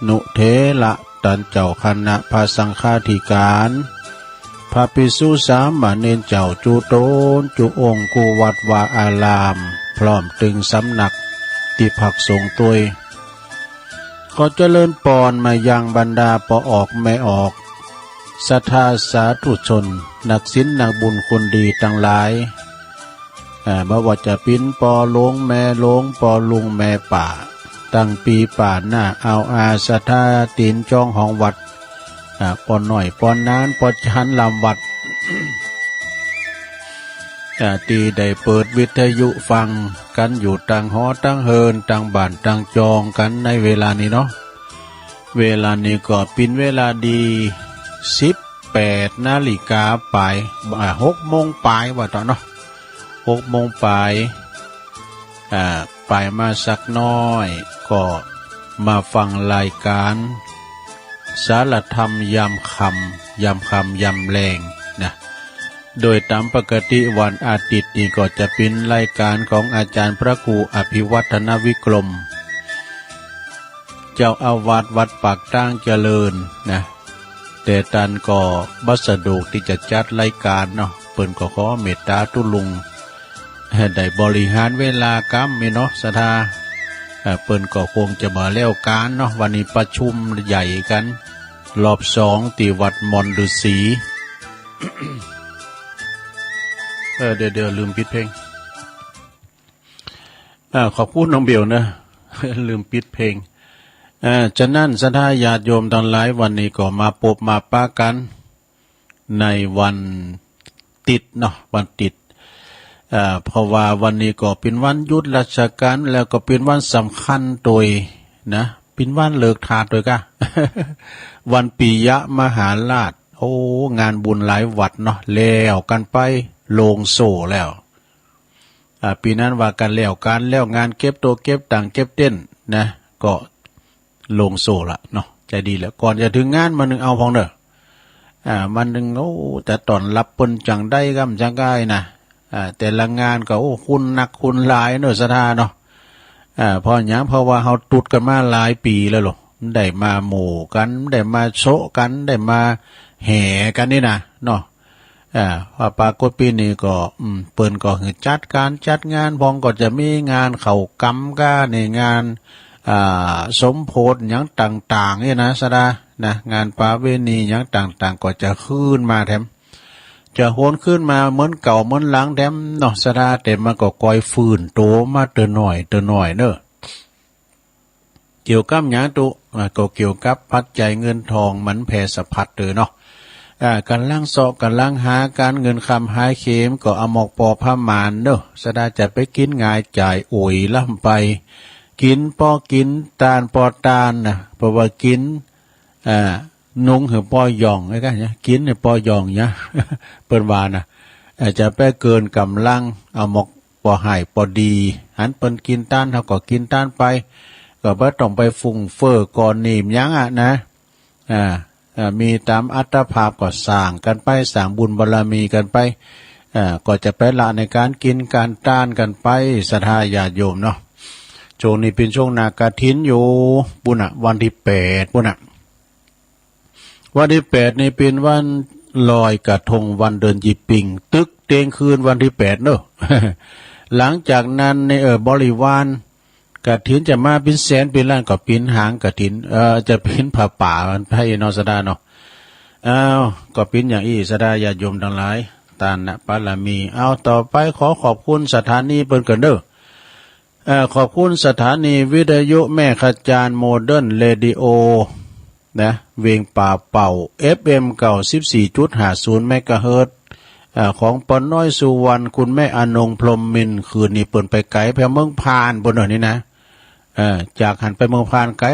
นุเถระตันเจ้าคณะพระสังฆาธิการพระภิกษุสามเณรเจ้าจุโตนจุองค์กุวัดวาอารามพร้อมตึงสำนักที่พักสงฆ์ตัวยขอเจริญปอนมายังบรรดาปอออกไม่ออกศรัทธาสาธุชนนักศีลนักบุญคนดีทั้งหลายบ่ว่าจะปิ้นปอหลวงแม่หลวงปอลุงแม่ป่าตั้งปีป่าหน้าเอาอาศรัทธาตีนจองของวัดปอนหน่อยปอนนานปอชันลำวัด ตีได้เปิดวิทยุฟังกันอยู่ต่างหอต่างเฮินต่างบ้านต่างจองกันในเวลานี้เนาะเวลานี้ก็เป็นเวลาดี18 นาฬิกาปลาย6 โมงปลายว่าต่อเนาะ6 โมงปลายปลายมาสักน้อยก็มาฟังรายการสารธรรมยามค่ำยามแรงนะโดยตามปกติวันอาทิตย์นี้ก็จะเป็นรายการของอาจารย์พระครูอภิวัฒนวิกรมเจ้าอาวาสวัดปากตั้งเจริญนะแต่ตันก็บัสดุที่จะจัดรายการเนาะเปิ้นก็ขอเมตตาตุลุงได้บริหารเวลากรรมเนาะศรัทธาเปิ้นก็คงจะมาแล้วการเนาะวันนี้ประชุมใหญ่กันรอบ2ที่วัดมอนดุษี เดี๋ยวลืมปิดเพลงขอบคุณน้องเบียวนะ ลืมปิดเพลงฉะนั้นศรัทธาญาติโยมทั้งหลายวันนี้ก็มาพบมาปะกันในวันติดเนาะวันติดเพราะว่าวันนี้ก็เป็นวันหยุดราชการแล้วก็เป็นวันสำคัญโดยนะเป็นวันเลิกทาสโดยกะ วันปิยมหาราชโอ้งานบุญหลายวัดเนาะแล้วกันไปโลงโซ่แล้วปีนั้นว่ากันแล้วงานเก็บตัวเก็บต่างเก็บเต้นนะก็โลงโซ่ละเนาะใจดีแล้วก่อนจะถึงงานมันนึงเอาพองเด้อมันนึงโอ้แต่ตอนรับเปิ้นจังได้กำจังได้นะแต่ละงานก็โอ้คุณหนักคุณหลายเนาะศรัทธาเนาะเพราะหยังเพราะว่าเฮาตุดกันมาหลายปีแล้วหรอได้มาหมู่กันได้มาโซะกันได้มาแห่กันนี่นะเนาะพอปรากฏปีนี้ก็เปิ้นก็คือจัดการจัดงานพองก็จะมีงานเข้ากรรมก้าในงานสมโพธิหยังต่างๆนี่นะศรัทธานะงานประเวณีหยังต่างๆก็จะขึ้นมาแถมจะโหนขึ้นมาเหมือนเก่าเหมือนหลังแถมเนาะศรัทธาแต่มันก็ก่อยฟื้นโตมาเตอหน่อยเน้อเกี่ยวกับหยังตุก็เกี่ยวกับปัจจัยเงินทองมันแผ่สะพัดเนาะการล่างเสาะการล่างหาการเงินคำหายเข็มก็เอาหมอกปอผ้ามานเนอะสดาจะไปกินง่ายจ่ายโอยล่ำไปกินปอกินตาลปอตาลนะเพราะว่ากินนุงหือปอยองไอ้กันเนี่ยกินเนี่ยปอยองเนี่ย เปิ้นว่านะอาจจะไปเกินกำลังเอาหมอกปอหายปอดีหันเปิ้นกินต้านเขาก็กินต้านไปก็บ่ต้องไปฟุ้งเฟ้อก่อนหนีมยังนะมีตามอัตภาพก็สร้างกันไปสร้างบุญบารมีกันไปก็จะไปละในการกินการต้านกันไปศรัทธาญาติโยมเนาะช่วงนี้เป็นช่วงนากฐินอยู่ปุณะวันที่8ปุณะวันที่8นี่เป็นวันลอยกระทงวันเดินยีปิงตึกเตงคืนวันที่8เนอะ หลังจากนั้นในบริวารกฐินจะมาเป็นแสนเป็นล้านก็เป็นหางกฐินจะเป็นผ้าป่ามันให้นอสดาเนาะก็เป็นอย่างอีสดาญาติโยมทั้งหลายตานะปาลามีต่อไปขอขอบคุณสถานีเปิ้นกันเด้อขอบคุณสถานีวิทยุแม่ขจารโมเดิร์นเรดิโอนะเวียงป่าเป่า FM 94.50 เมกะเฮิรตซ์ของปอนน้อยสุวรรณคุณแม่อนงพรหมมินทร์คืนนี้เปิ้นไปไกลแพเมืองพานบนหน่อยนี่นะจากหันไปเมืองพานไกล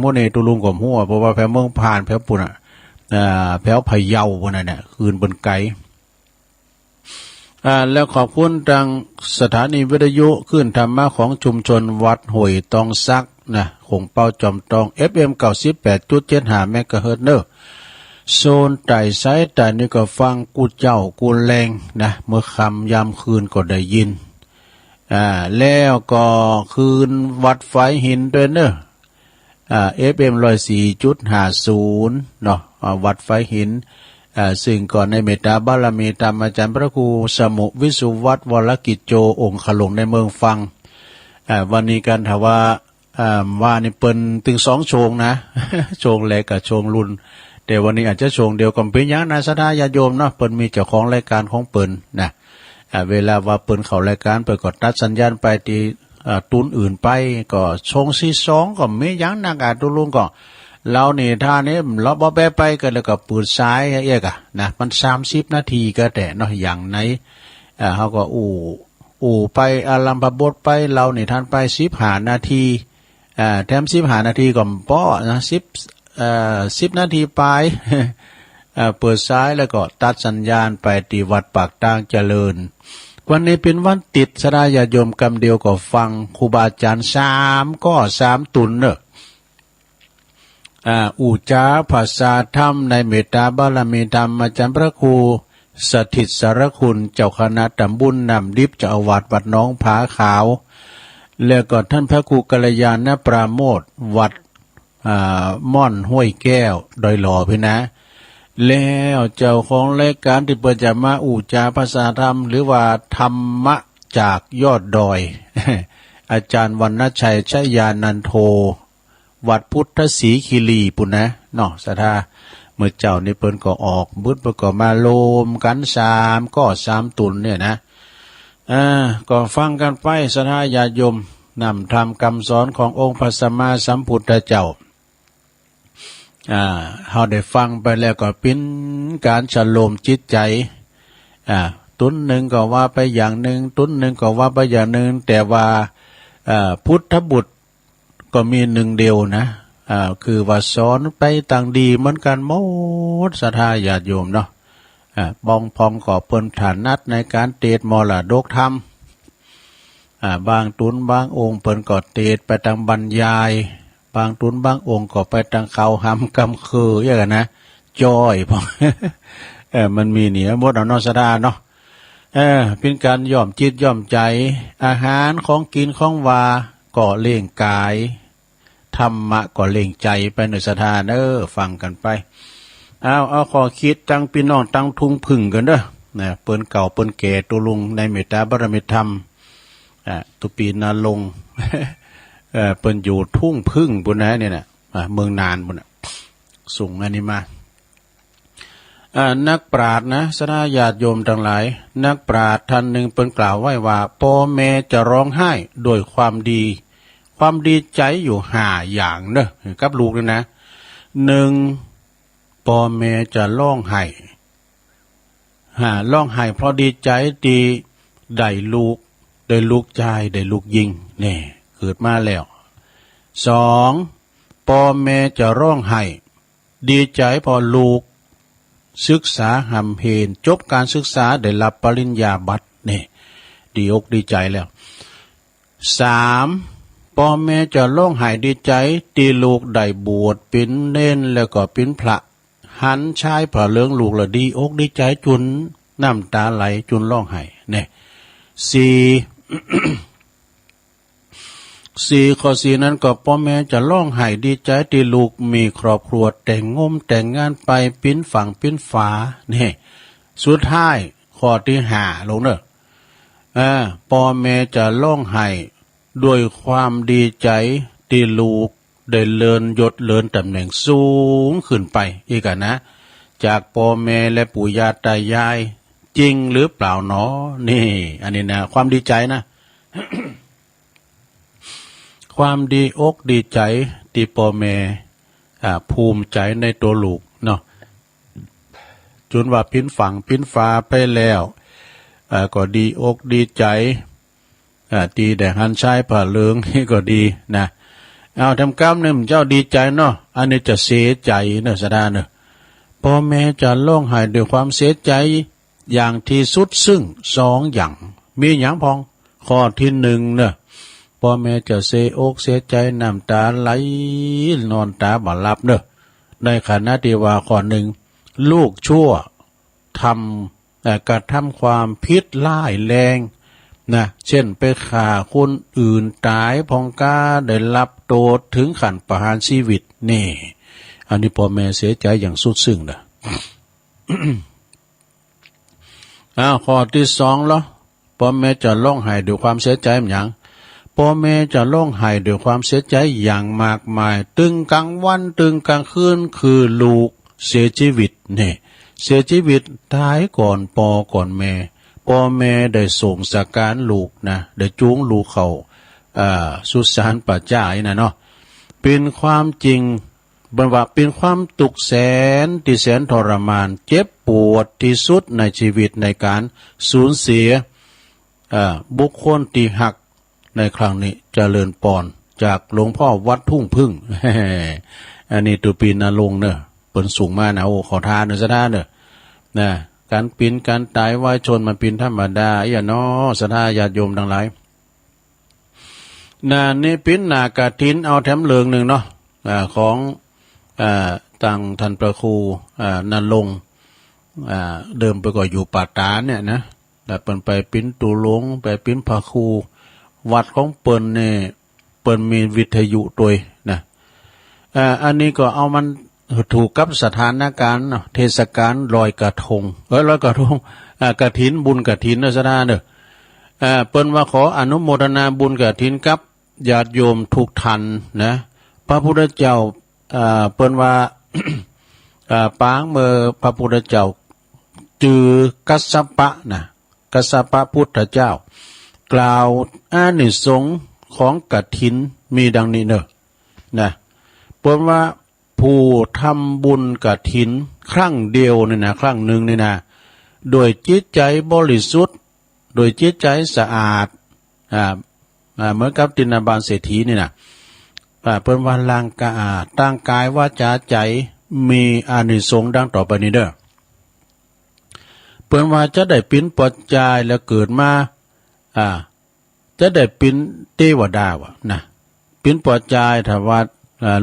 มื้อนี้ตุลุงก็ฮู้เพราะว่าแพเมืองพานแพปุ่นแพพะเยาพุ่นน่ะเนี่ยคืนเปิ้นไกลแล้วขอบคุณทางสถานีวิทยุขึ้นธรรมะของชุมชนวัดห้วยตองซักนะคงเป้าจอมตอง FM 98.75 เมกะเฮิรตซ์เด้อโซนไต่ไซต์แต่นี่ก็ฟังกูเจ้ากูแรงนะเมื่อค่ำยามคืนก็ได้ยินแล้วก็คืนวัดไฟหินด้วยเนอะ FM 104.50เนาะวัดไฟหินซึ่งก่อนในเมตตาบารมีตามอาจารย์พระครูสมุวิสุวัฒน์วรกิจโจองค์ขลงในเมืองฟังวันนี้กันถามว่านี่เปิ้นถึง2โชงนะ โชงแรกกับโชงรุ่นแต่วันนี้อาจจะโชงเดียวกันเป็นอย่างนะศรัทธาญาติโยมเนาะเปิ้นมีเจ้าของรายการของเปิ้นนะเวลาว่าเปิ้นเข้ารายการเปิ้นก็ตัดสัญญาณไปที่ตุนอื่นไปก็โชงที่2ก็มีอย่างนักตุลุงก็เรานี่ท่านี้เราบ่แบไปก็แล้วก็ปืดซ้ายเอ๊ะกะนะมัน30นาทีก็แต่เนาะอย่างไหนเฮาก็อู้ไปอารัมภบทไปเรานี่ท่านไป15นาทีแถม15นาทีก็ป้อนะ10นาทีไป เปิดซ้ายแล้วก็ตัดสัญญาณไปที่วัดปากตางเจริญวันนี้เป็นวันติดศรัทธาญาติโยมกำเดียวก็ฟังครูบาอาจารย์3ตุนเนอะอุจาภาษาธรรมในเมตตาบารมีธรรมอาจารย์พระครูสถิตสารคุณเจ้าคณะตำบลนำดิบเจ้าอาวาสวัดหนองผาขาวแล้วก็ท่านพระครูกัลยาณปราโมทย์วัดม่อนห้วยแก้วดอยหล่อพี่นะแล้วเจ้าของรายการที่เปิดจะมาอุจาภาษาธรรมหรือว่าธรรมะจากยอดดอย อาจารย์วรรณชัยชยานันโทวัดพุทธศรีคีรีปุ่นนะเนาะศรัทธาเมื่อเจ้านี่เปิ้นก็ออกบุญเปิ้นก็มาโลมกัน3ตุนเนี่ยนะก็ฟังกันไปศรัทธาญาติโยมนำธรรมคำสอนขององค์พระสัมมาสัมพุทธเจ้าเฮาได้ฟังไปแล้วก็เป็นการฉโลมจิตใจตุนหนึ่งก็ว่าไปอย่างหนึ่งตุนหนึ่งก็ว่าไปอย่างหนึ่งแต่ว่าพุทธบุตรก็มีหนึ่งเดียวนะคือว่าสอนไปต่างดีเหมือนกันหมดศรัทธาญาติโยมเนาะบองพองก็เปิ้นฐานัดในการเทศน์มรดกธรรมบางตุนบางองค์เปิ้นก็เทศน์ไปทางบรรยายบางตุนบางองค์ก็ไปทางเขาหำกำคืออย่างนั้นนะจ้อยพอ มันมีเหนียหมดเอาเนาะศรัทธาเนาะเป็นการย่อมจิตย่อมใจอาหารของกินของวาก็เล่งกายธรรมะก็เล่งใจไปในศรัทธาฟังกันไปเอาขอคิดตั้งพี่น้องตั้งทุ่งพึ่งกันเด้อนะเปิ้นเก่าเปิ้นแก่ตัวลุงในเมตตาบารมีธรรมตุปีนาลง เปิ้นอยู่ทุ่งพึ่งปุ่นนะเนี่ยนะเมืองนานปุ่นนะส่งอันนี้มานักปราชญ์นะศรัทธาญาติโยมทั้งหลายนักปราชญ์ท่านหนึ่งเปิ้นกล่าวไว้ว่าพ่อแม่จะร้องไห้โดยความดีใจอยู่5อย่างเนอะกับลูกเลยนะ1พ่อแม่จะร้องไห้ร้องไห้เพราะดีใจดีได้ลูกชายได้ลูกยิงนี่เกิดมาแล้ว2พ่อแม่จะร้องไห้ดีใจพอลูกศึกษาหำเพนจบการศึกษาได้รับปริญญาบัตรนี่ดีอกดีใจแล้ว3พ่อแม่จะร้องไห้ดีใจที่ลูกได้บวชเป็นเน้นแล้วก็เป็นพระหันชายพระเหลืองลูกละดีอกดีใจจุนน้ำตาไหลจุนร้องไห้เนี่ย4 ข้อ 4นั้นก็พ่อแม่จะร้องไห้ดีใจที่ลูกมีครอบครัวแต่งงานไปปิ้นฝั่งปิ้นฝานี่สุดท้ายข้อที่5ลงเนอะพ่อแม่จะร้องไห้ด้วยความดีใจที่ลูกได้เลื่อนยศเลื่อนตำแหน่งสูงขึ้นไปอีกนะจากพ่อแม่และปู่ย่าตายายจริงหรือเปล่าเนาะนี่อันนี้นะความดีใจนะ ความดีอกดีใจที่พ่อแม่ภูมิใจในตัวลูกเนาะจนว่าปิ้นฝั่งปิ้นฟ้าไปแล้วก็ดีอกดีใจดีแต่หันชายผ่าเหลืองนี่ก็ดีนะเอาทำกรรมหนึ่งเจ้าดีใจเนาะอันนี้จะเสียใจเนอะสดาเนอะพ่อแม่จะร้องไห้ด้วยความเสียใจอย่างที่สุดซึ่ง2อย่างมีอย่างพองข้อที่1เนอะพ่อแม่จะเสียอกเสียใจน้ำตาไหลนอนตาบ่หลับเนอะในขณะที่ว่าข้อ1ลูกชั่วกระทำความผิดร้ายแรง นะเช่นไปฆ่าคนอื่นตายพองกาได้รับโทษถึงขั้นประหารชีวิตนี่อันนี้พ่อแม่เสียใจอย่างสุดซึ้งนะ ข้อที่สองแล้วพ่อแม่จะร้องไห้ด้วยความเสียใจอย่างพ่อแม่จะร้องไห้ด้วยความเสียใจอย่างมากมายตึงกลางวันตึงกลางคืนคือลูกเสียชีวิตนี่เสียชีวิตตายก่อนก่อนแม่พ่อแม่ได้ส่งสักการลูกนะได้จูงลูกเขาสุสานป่าจ้านะเนาะเป็นความจริงบรรว่าเป็นความตุกแสนที่แสนทรมานเจ็บปวดที่สุดในชีวิตในการสูญเสียบุคคลที่หักในครั้งนี้เจริญปอนจากหลวงพ่อวัดทุ่งพึ่ง อันนี้ตัวปีนนาลงเนอะเปิ่นสูงมานะโอ้ขอทานเนอะสะท้าเนอะนะการปีนการตายวายชนมันปีนธรรมดาอย่าน้อสะท้าญาติโยมทั้งหลายนี่ปีนหน้ากฐินเอาแถมเลืองหนึ่งเนาะของต่างท่านพระครูนันลงเดิมไปก็อยู่ป่าตาเนี่ยนะแต่เปิ่นไปปิ้นตูหลวงไปปิ้นพระครูวัดของเปิ่นเนี่ยเปิ่นมีวิทยุตัวนะอันนี้ก็เอามันถูกกับสถานการณ์เทศกาลลอยกระทงลอยกระทงกฐินบุญกฐินนะซะนะเด้อเปิ่นว่าขออนุโมทนาบุญกฐินกับญาติโยมทุกท่านนะพระพุทธเจ้าเปิ้นว่า ปางเมื่อพระพุทธเจ้าจือกัสสปะนะกัสสปะพุทธเจ้ากล่าวอานิสงส์ของกฐินมีดังนี้เนอะนะเปิ้นว่าผู้ทำบุญกฐินครั้งเดียวนี่นะครั้งหนึ่งนี่นะโดยจิตใจบริสุทธิ์โดยจิตใจสะอาดเหมือนกับตินบาลเศรษฐีนี่นะเปิ้นว่าร่างกายตั้งกายวาจาใจมีอานิสงส์ดังต่อไปนี้เด้อเปิ้นว่าจะได้เป็นปัจจัยแล้วเกิดมาจะได้เป็นเทวดาวะนะเป็นปัจจัยถ้าว่า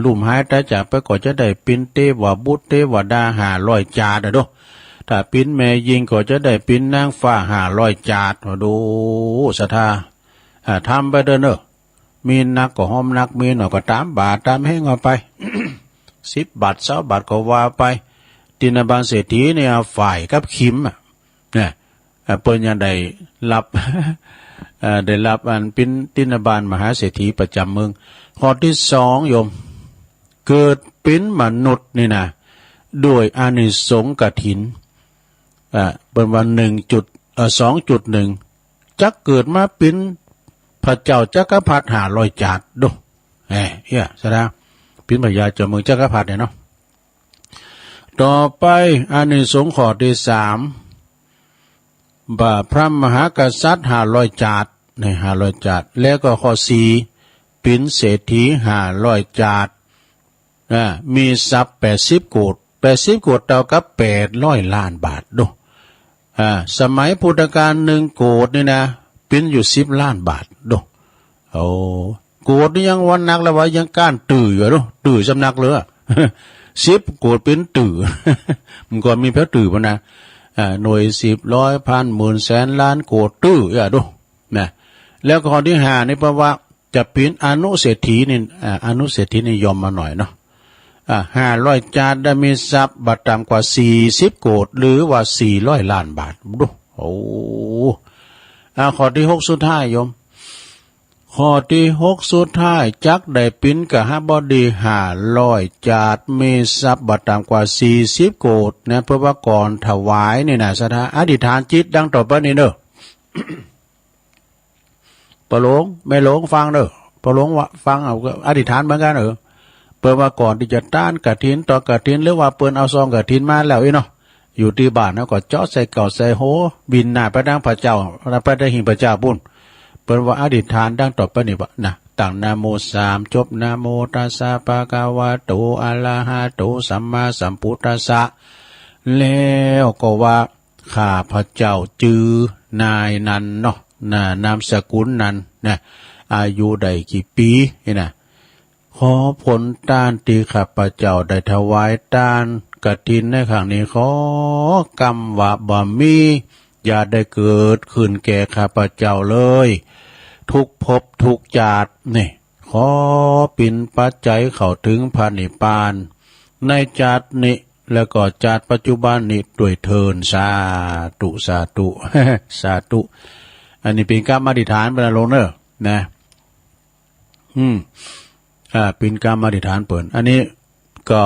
ลุ่มหายแต่จากไปก็จะได้เป็นเทวบุตรเทวดา500จาดเด้อถ้าเป็นแม่ยิงก็จะได้เป็นนางฟ้า500จาดดูศรัทธาทำไปเด้อเนอะมีนักก็ห้อมนักมีหน่อยก็ตามบาทตามให้งเอาไป 10 บาท20 บาทก็ว่าไปตินบาลเศรษฐีเนี่ยฝ่ายกับขิมเนี่ยเปิ้นยังได้รับ ได้รับอันเป็นตินบาลมหาเศรษฐีประจำเมืองข้อที่2โยมเกิดเป็นมนุษย์นี่นะด้วยอานิสงส์กฐินเปิ้นว่า2.1จักเกิดมาเป็นพระเจ้าจักรพรรดิ500จาดดูเฮียซะนะเป็นพระยาเจ้าเมืองจักรพรรดิเนี่ยเนาะต่อไปอานิสงส์ข้อที่3พระมหากษัตริย์500จาดใน500จาดแล้วก็ข้อ4เป็นเศรษฐี500จาดมีทรัพย์80โกฏ80โกฏเท่ากับ800ล้านบาทดูสมัยพุทธกาล1โกฏนี่นะเป็นอยู่10ล้านบาทดูโอ้โกฏนี่ยังวันนักแล้วว่ายังก้านตื่ออยู่ดูตื่อสำนักเลย10โกฏเป็นตื่อ มันก่อนมีพระตื่อป่ะนะหน่วย10ร้อยพันหมื่นแสนล้านโกฏตื่ออย่าดูนะแล้วข้อที่5นี่แปลว่าจะเป็นอนุเศรษฐีนี่อนุเศรษฐีนิยมมาหน่อยเนาะ500จาดได้มีทรัพย์บัตรต่ำกว่า40โกฏหรือว่า400ล้านบาทดูโอ้ข้อที่6สุดท้ายโยมข้อที่6สุดท้ายจักได้เป็นกหบดี500จาดมีทรัพย์บัตรต่ำกว่า40โกฏนะเพราะว่าก่อนถวายนี่นะสถาอธิษฐานจิตดังต่อไปนี้เด้อ ปะหลงไม่หลงฟังเด้อปะหลงว่าฟังเอาอธิษฐานเหมือนกันเปิ้นว่าก่อนที่จะต้านกฐินต่อกฐินหรือว่าเปิ้นเอาซองกฐินมาแล้วเนาะอยู่ที่บ้านแล้วก็เจาะใส่เก่าใส่โหบินหน้าไปทางพระเจ้าไปได้หิงพระเจ้าบุญเปิ้นว่าอธิษฐานดังต่อไปนี้บ่นะตั้งนะโม3จบนะโมตัสสะภะคะวะโตอะระหะโตสัมมาสัมพุทธัสสะแล้วก็ว่าข้าพระเจ้าจือนายนันเนาะนามสกุลนันนะอายุได้กี่ปีนี่นะขอผลทานที่ข้าพเจ้าได้ถวายทานกฐินในครั้งนี้ขอกรรมว่าบ่มี อย่าได้เกิดขึ้นแก่ข้าพเจ้าเลย ทุกภพทุกชาตินี่ขอปิ่นปัจจัยเข้าถึงพระนิพพานในชาตินี้แล้วก็ชาติปัจจุบันนี้ด้วยเทินสาธุสาธุ สาธุอันนี้เป็นการอธิษฐานเป็นอารมณ์เนอะนะเป็นการอธิษฐานเปิดอันนี้ก็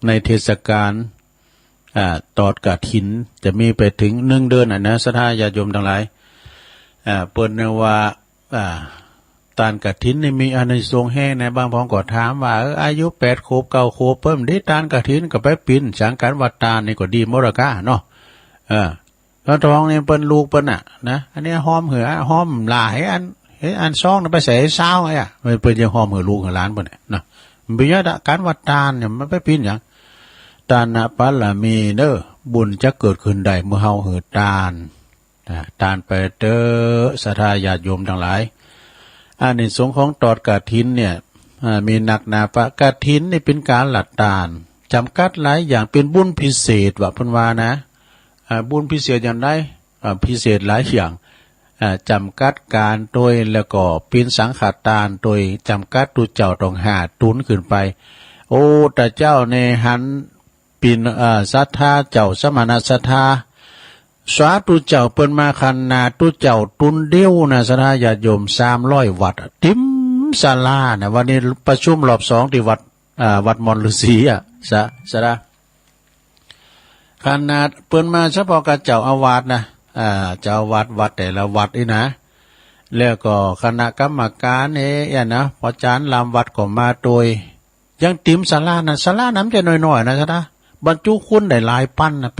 ในเทศกาลตอดกฐินจะมีไปถึง1 เดือนนะศรัทธาญาติโยมทั้งหลายเปิดเนว่าตานกฐินนี่มีอานิสงส์แห้งนะบางพ้องก็ถามว่าอายุ8 ขวบ 9 ขวบเพิ่มได้ตานกฐินก็ไปปิ่นสังกัดวัดตาลนี่ก็ดีมรกะเนาะแล้วท้องนี่เปิ้นลูกเปิ้นน่ะนะอันนี้หอมเหือหอมหลายอันซองไปใส่เช้าไอ้มันเปิ้นยังหอมเหือลูกเหือหลานเปิ้นน่ะมันเป็นยะการวัดตาลเนี่ยมันไปปิ่นหยังตานะปะละมีเด้อบุญจะเกิดขึ้นได้เมื่อเฮาเหือตาลตาลไปเด้อศรัทธาญาติโยมทั้งหลายอานิสงส์ของตอดกฐินเนี่ยมีหนักหนาปะกฐินนี่เป็นการหลัดตาลจำกัดหลายอย่างเป็นบุญพิเศษว่าเพิ่นว่านะบุญพิเศษอย่างไรพิเศษหลายอย่างจำกัดการโดยแล้วก็เป็นสังฆทานโดยจำกัดตุเจ้าต้อง5 ตุนขึ้นไปโอ้แต่เจ้าในหันปินศรัทธาเจ้าสมณศรัทธาสาธุเจ้าเปิ้นมาคันนาตุเจ้าตุนเดียวนะศรัทธาญาติโยม300 วัดติมศาลานะวันนี้ประชุมรอบ2ที่วัดมอนฤาษีสะขนาดเปิ้นมาเฉพาะกับเจ้าอาวาสนะเจ้าวัดแต่ละวัดนี่นะแล้วก็คณะกรรมการนะพอจานลำวัดก็มาโดยยังติมศาลานะศาลาน้ำจะน้อยๆนะซะนะบรรจุคุณได้หลายพันนะเ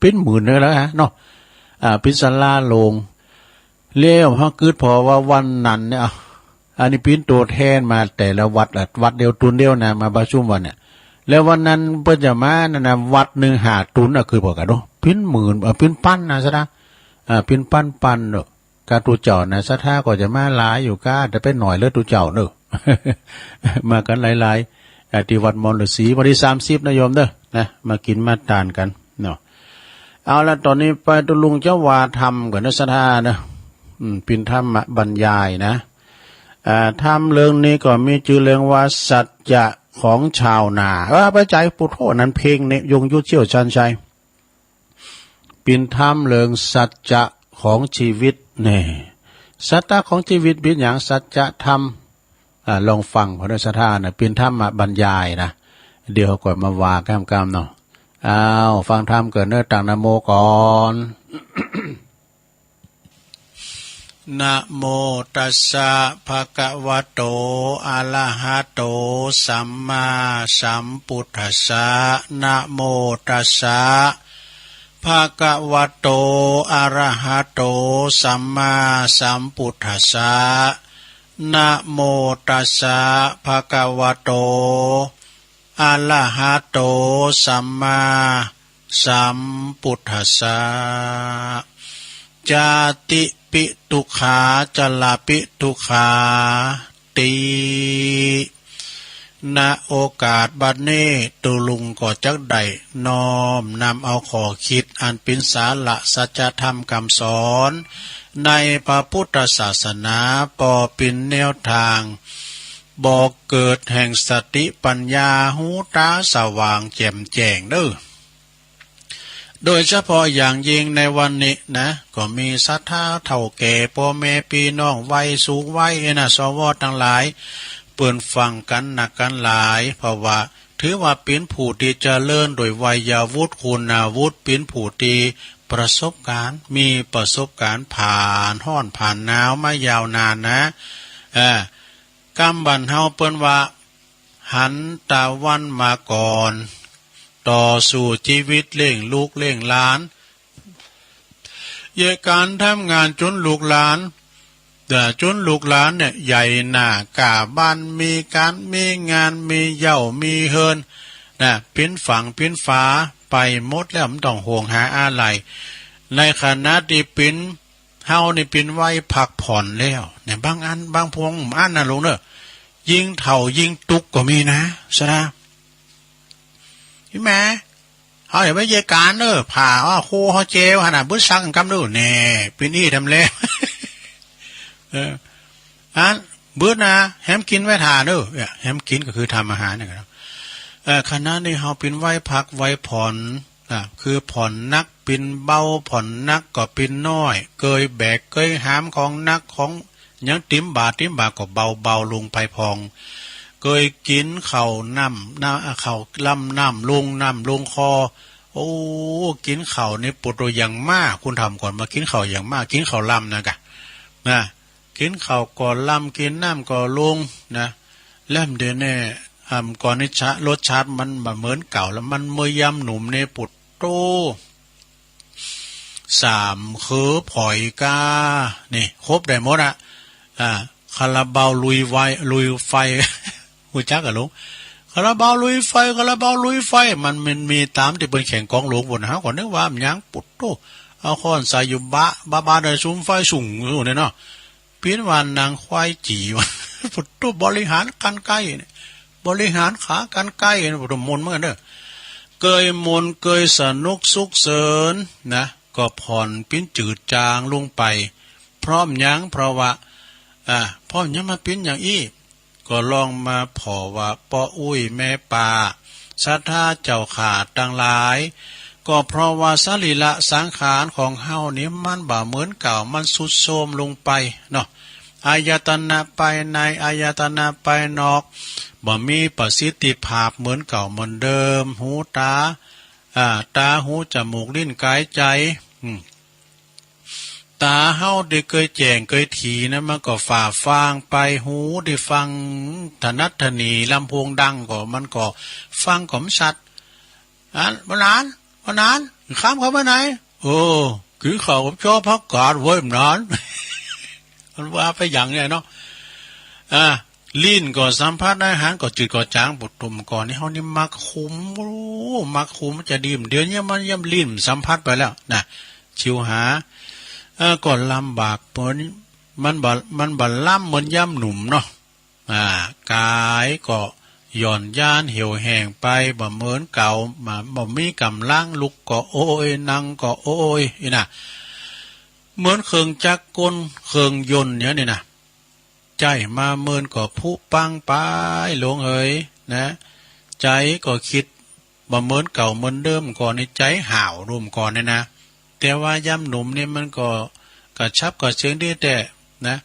ป็นหมื่นเลยแล้วฮะเนาะเป็นศาลาโลงเลี้ยวเฮาคิดพอว่าวันนั้นเนี่ยอันนี้เป็นตัวแทนมาแต่ละวัดเดียวตุนเดียวนะมาประชุมวันเนี่ยแล้ววันนั้นเพิ่นจะมานั่นนะวัด1 5 ตุนคือพอกันเนาะเป็นหมื่นเป็นพันนะซะนะเป็นพันเนาะกาตุเจ้านะศรัทธาก็จะมาหลายอยู่ก้าแต่เป็นหน่อยเลือตุเจ้าเนาะ มากันหลายๆที่วัดมอนฤาษีวันที่30นะโยมเด้อนะมากินมาทานกันเนาะเอาละตอนนี้ไปตุลุงเจ้าวาธรรมกับนักศรัทธานะเป็นธรรมบรรยายนะธรรมเรื่องนี้ก็มีชื่อเรื่องว่าสัจจะของชาวนาพระใจปุโธนั้นเพลงเนี่ยยงยุทธเชี่ยวชันชัยเป็นธรรมเรื่องสัจจะของชีวิตเนี่ยสัจจะของชีวิตเป็นอย่างสัจจะธรรมลองฟังพระนักศรัทธานะเป็นธรรมบรรยายนะเดี๋ยวก่อนมาว่าก้ามเนาะฟังธรรมเกิดเนื้อต่างนะโมก่อน นะโมตัสสะภะคะวะโตอะระหะโตสัมมาสัมพุทธัสสะนะโมตัสสะภะคะวะโตอะระหะโตสัมมาสัมพุทธัสสะนะโมตัสสะภะคะวะโตอะระหะโตสัมมาสัมพุทธัสสะจาติปิทุกขาจลาปิทุกขาติณโอกาสบัดนี้ตุลุงก็จักได้น้อมนำเอาข้อคิดอันเป็นสาระสัจธรรมคำสอนในพระพุทธศาสนาปอเป็นแนวทางบอกเกิดแห่งสติปัญญาหูตาสว่างแจ่มแจ้งเด้อโดยเฉพาะอย่างยิ่งในวันนี้นะก็มีศรัทธาเฒ่าแก่พ่อแม่พี่น้องวัยสูงวัยนะสวทั้งหลายเปิ่นฟังกันหนักกันหลายเพราะว่าถือว่าเป็นผู้ที่เจริญโดยวัยวุฒิคุณวุฒิเป็นผู้ที่ประสบการณ์มีประสบการณ์ผ่านร้อนผ่านหนาวมายาวนานนะกำบันเฮาเปิ้นว่าหันตะวันมาก่อนต่อสู่ชีวิตเลี้ยงลูกเลี้ยงหลานเยการทำงานจนลูกหลานแต่จนลูกหลานเนี่ยใหญ่หน้ากาบ้านมีการมีงานมีเหย้ามีเฮินนะปิ้นฝั่งปิ้นฟ้าไปหมดแล้วมันต้องห่วงหาอะไรในขณะที่ปิ้นเฮานี่ปิ้นไว้พักผ่อนแล้วเนี่ยบางอันบางพวงอันน่ะลงเนอะยิงเถ่ายิงตุกก็มีนะใช่ไหมพี่แม่ เขาอย่าไปเยการเนอผ่าว่าโคเขาเจวขนาดบุษซักกันกำเนอแน่ปีนี้ทำแล้วอันบื้อนะแฮมกินไว้ทานเนอแฮมกินก็คือทำอาหารนะครับคณะนี้เขาเป็นไว้พักไว้ผ่อนคือผ่อนนักปินเบาผ่อนนักก็ปินน้อยเกยแบกเกยหามของนักของยังติ้มบาก็เบาลงไปพองเกยกินเข่าน้ำเข่าล่ำน้ำลงคอโอ้กินเข่านี่ปวดตัวอย่างมากคุณทำก่อนมากินเข่าอย่างมากกินเข่าล่ำนะกะกินเข่าก่อนล่ำกินน้ำก่อนลงนะแล่มเดนเน่ก่อนนี้รสชาติมันแบบเหมือนเก่าแล้วมันเมื่อยำหนุ่มในปุดโต3คือผอยกานี่ครบได้หมดคาราบาวลุยไฟหูจักกันลุงคาราบาวลุยไฟมันมีตามที่เป็นแข่งกองหลวงบนหาก่อนนึกว่ามันยังปุดโตเอาค้อนใส่อยู่บาได้ซุ้มไฟสูงอยู่เนี่ยเนาะพินวันนางควายจีปุดโตบริหารกันใกล้บริหารขากันใกล้ปุดมนเหมือนกันเด้อเกยมนเกยสนุกสุขเสริญนะก็ผ่อนปิ้นจืดจางลงไปพร้อมยังเพราะว่าพร้อมยังมาปิ้นอย่างอี้ก็ลองมาพอว่าป้ออุ้ยแม่ป่าสัทธาเจ้าขาดต่างหลายก็เพราะว่าสรีระสังขารของเฮานี้มันบ่เหมือนเก่ามันสุดโทรมลงไปเนาะอายตนะไปในอายตนะไปนอกบ่มีประสิทธิภาพเหมือนเก่าเหมือนเดิมหูตาหูจมูกลิ้นกายใจตาเฮาได้เคยแจ้งเคยถีนะมันก็ฝ่าฟางไปหูได้ฟังถนัดถนีลำโพงดังก็มันก็ฟังก็มชัดวันนั้นข้ามเขาไปไหนคือเขาชอบพักกาดไว้นานมันว่าไปอย่างไงเนาะลิ้นก็สัมผัสอาหารก็จืดก็จางปวดตุ่มก่อนนี่เฮานี่มักคุมจะดิ่มเดี๋ยวนี้มันย่ำลิ้นสัมผัสไปแล้วนะชิวหาก็ลำบากเพราะมันบ่ล่ำเหมือนย่ำหนุ่มเนาะกายก็หย่อนย่านเหี่ยวแห้งไปบ่เหมือนเก่าบ่มีกำลังลุกก็โอ้ยนั่งก็โอ้ยน่ะเหมือนเครื่องจักรกลเครื่องยนต์เนี่ยนะใจมาเมินก็ผู้ปังไปหลงเอ๋ยนะใจก็คิดบ่เหมือนเก่าเหมือนเดิมก่อนในใจห่าวรวมก่อนเนี่ยนะแต่ว่าย่ำหนุ่มเนี่ยมันก็กระชับกระเชิงได้แต่นะ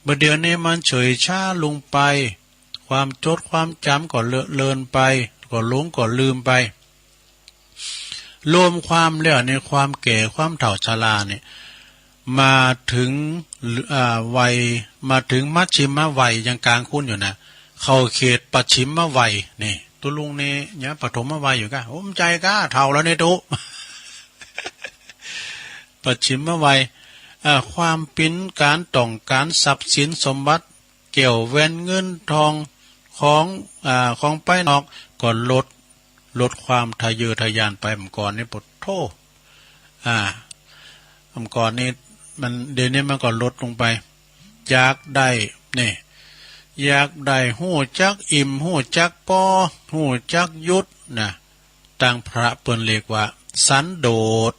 ประเดี๋ยวนี้มันเฉยช้าลงไปความจดความจำก็เลินไปก็หลงก็ลืมไปรวมความแล้วในความแก่ความเฒ่าชราเนี่ยมาถึงวัยมาถึงมัชชิมวัยยังกลางคุ้นอยู่นะเข้าเขตปัจฉิมวัยนี่ตัวลุงนี่เนี่ยปฐมวัยอยู่ก้าผมใจก้าเฒ่าแล้วเนี่ยตุปัจฉิมวัยความปิ้นการต้องการทรัพย์สินสมบัติเกี่ยวแว่นเงินทองของไปนอกก็ลดความทะเยอทะยานไปเมื่อก่อนนี่ปวดโทเมื่อก่อนนี่มันเดี๋ยวนี้มันก็ลดลงไปอยากได้นี่อยากได้หู้จักอิ่มหู้จักปอหู้จักยุดนะตั้งพระเปิ้นเรียกว่าสันโดษ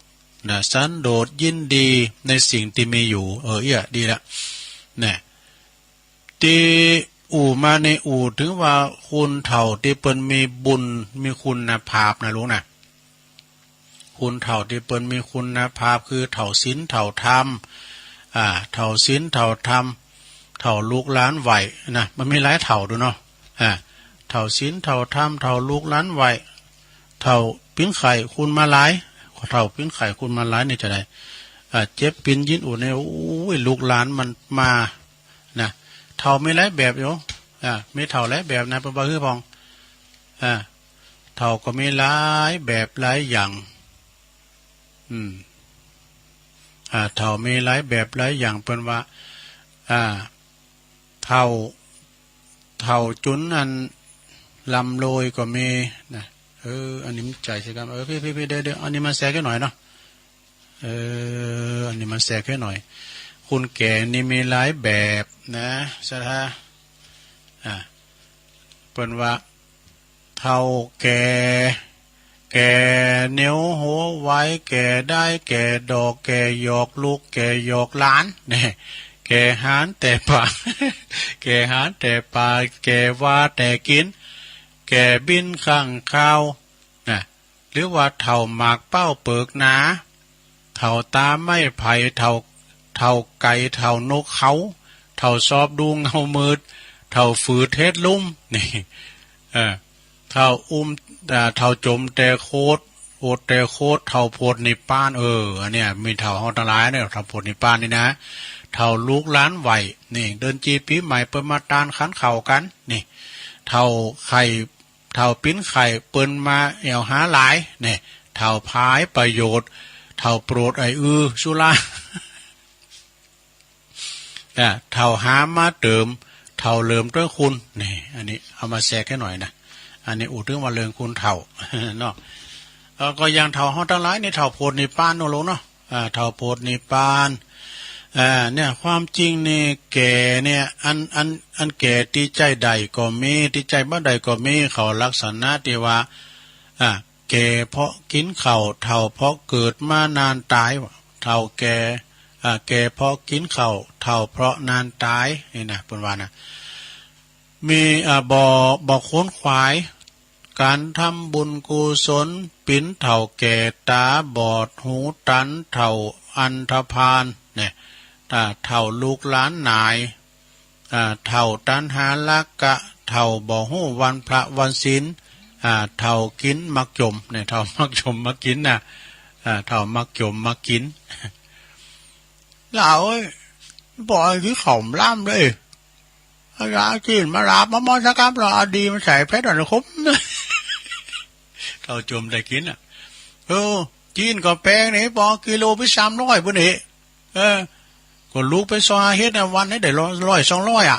นะสันโดษยินดีในสิ่งที่มีอยู่ดีละเนี่ยที่มาในถึงว่าคุณเฒ่าที่เปิ้นมีบุญมีคุณภาพนะลุงนะคุณเฒ่าที่เปิ้นมีคุณภาพคือเฒ่าศีลเฒ่าธรรมเฒ่าศีลเฒ่าธรรมเฒ่าลูกหลานไหวนะมันมีหลายเฒ่าดูเนาะเฒ่าศีลเฒ่าธรรมเฒ่าลูกหลานไหวเฒ่าปิ้งไข่คุณมาหลายเฒ่าปิ้งไข่คุณมาหลายนี่จะได้เจ็บปินยินเนี่ยโอ้ยลูกหลานมันมานะเฒ่าไม่หลายแบบอยู่ไม่เฒ่าหลายแบบนะเป็นบ่คือพองเฒ่าก็มีหลายแบบหลายอย่างเฒ่ามีหลายแบบหลายอย่างเป็นว่าเฒ่าจุนอันลำโรยก็มีนะอันนี้มันใจใช่กันพี่เดี๋ยวอันนี้มาแทรกให้หน่อยเนาะอันนี้มาแทรกให้หน่อยคุณแก่นี่มีหลายแบบนะสถาเป็นว่าเฒ่าแก่ แก่เหนียวหัวไว้แก่ได้แก่ดอกแก่หยอกลูกแก่หยอกหลานเนี่ยแก่หานแต่ปาก แก่หานแต่ปากแก่ว่าแต่กินแก่บินข้างข้าวนะหรือว่าเท่าหมากเป้าเปิกหนาเท่าตาไม่ไผ่เท่าไก่เท่านกเขาเท่าซอบดูเงามืดเท่าฝืดเทศลุ่มนี่เท่าเท่าจมแต่โคตรโอดแต่โคตรเท่าโพดนิป้านอันเนี้ยมีเท่าเฮาทั้งหลายเนี่ยเท่าโพดนิป้านนี่นะเท่าลูกหลานไหวนี่เดินจีปีใหม่เปิ้นมาตานขันเข่ากันนี่เท่าไข่เท่าปิ้นไข่เปิ้นมาแอวหาหลายนี่เท่าพายประโยชน์เท่าโปรดสุราเท่าหามาเติมเท่าเลิมด้วยคุณนี่อันนี้เอามาแทรกแค่หน่อยนะอันนี้อู่ถึงว่าเลิงคุณเท่าเนาะก็ยังเท่าเฮาทั้งหลายในเท่าโพดนิพพานโนโลเนาะเท่าโพดนิพพานเนี่ยความจริงนี่แก่เนี่ยอันแก่ที่ใจใดก็มีที่ใจบ่ใดก็มีเขาลักษณะที่ว่าแก่เพราะกินข้าวเท่าเพราะเกิดมานานตายเท่าแก่แก่เพราะกินข้าวเท่าเพราะนานตายนี่นะเพิ่นว่านะมีบ่ค้นขวายการทำบุญกุศลปิ่นเท่าแก่ตาบอดหูตันเท่าอันธพาลเนี่ยเท่าลูกหลานนายเท่าตันหาลักกะเท่าบ่ฮู้วันพระวันศีลเท่ากินมักจมเนี่ยเท่ามักจมมักกินนะเท่ามักจมมักกินเราบอกที่ขมล่ำเลยยาจีนมาลาบมามอสักครับเราดีมันใส่เพชรอันคุ้มเท่าจมได้กินจีนก็แพงนี่พอกิโลไป300พุ่นนี่ก็ลูกไปซอเฮ็ดวันนี้ได้100 200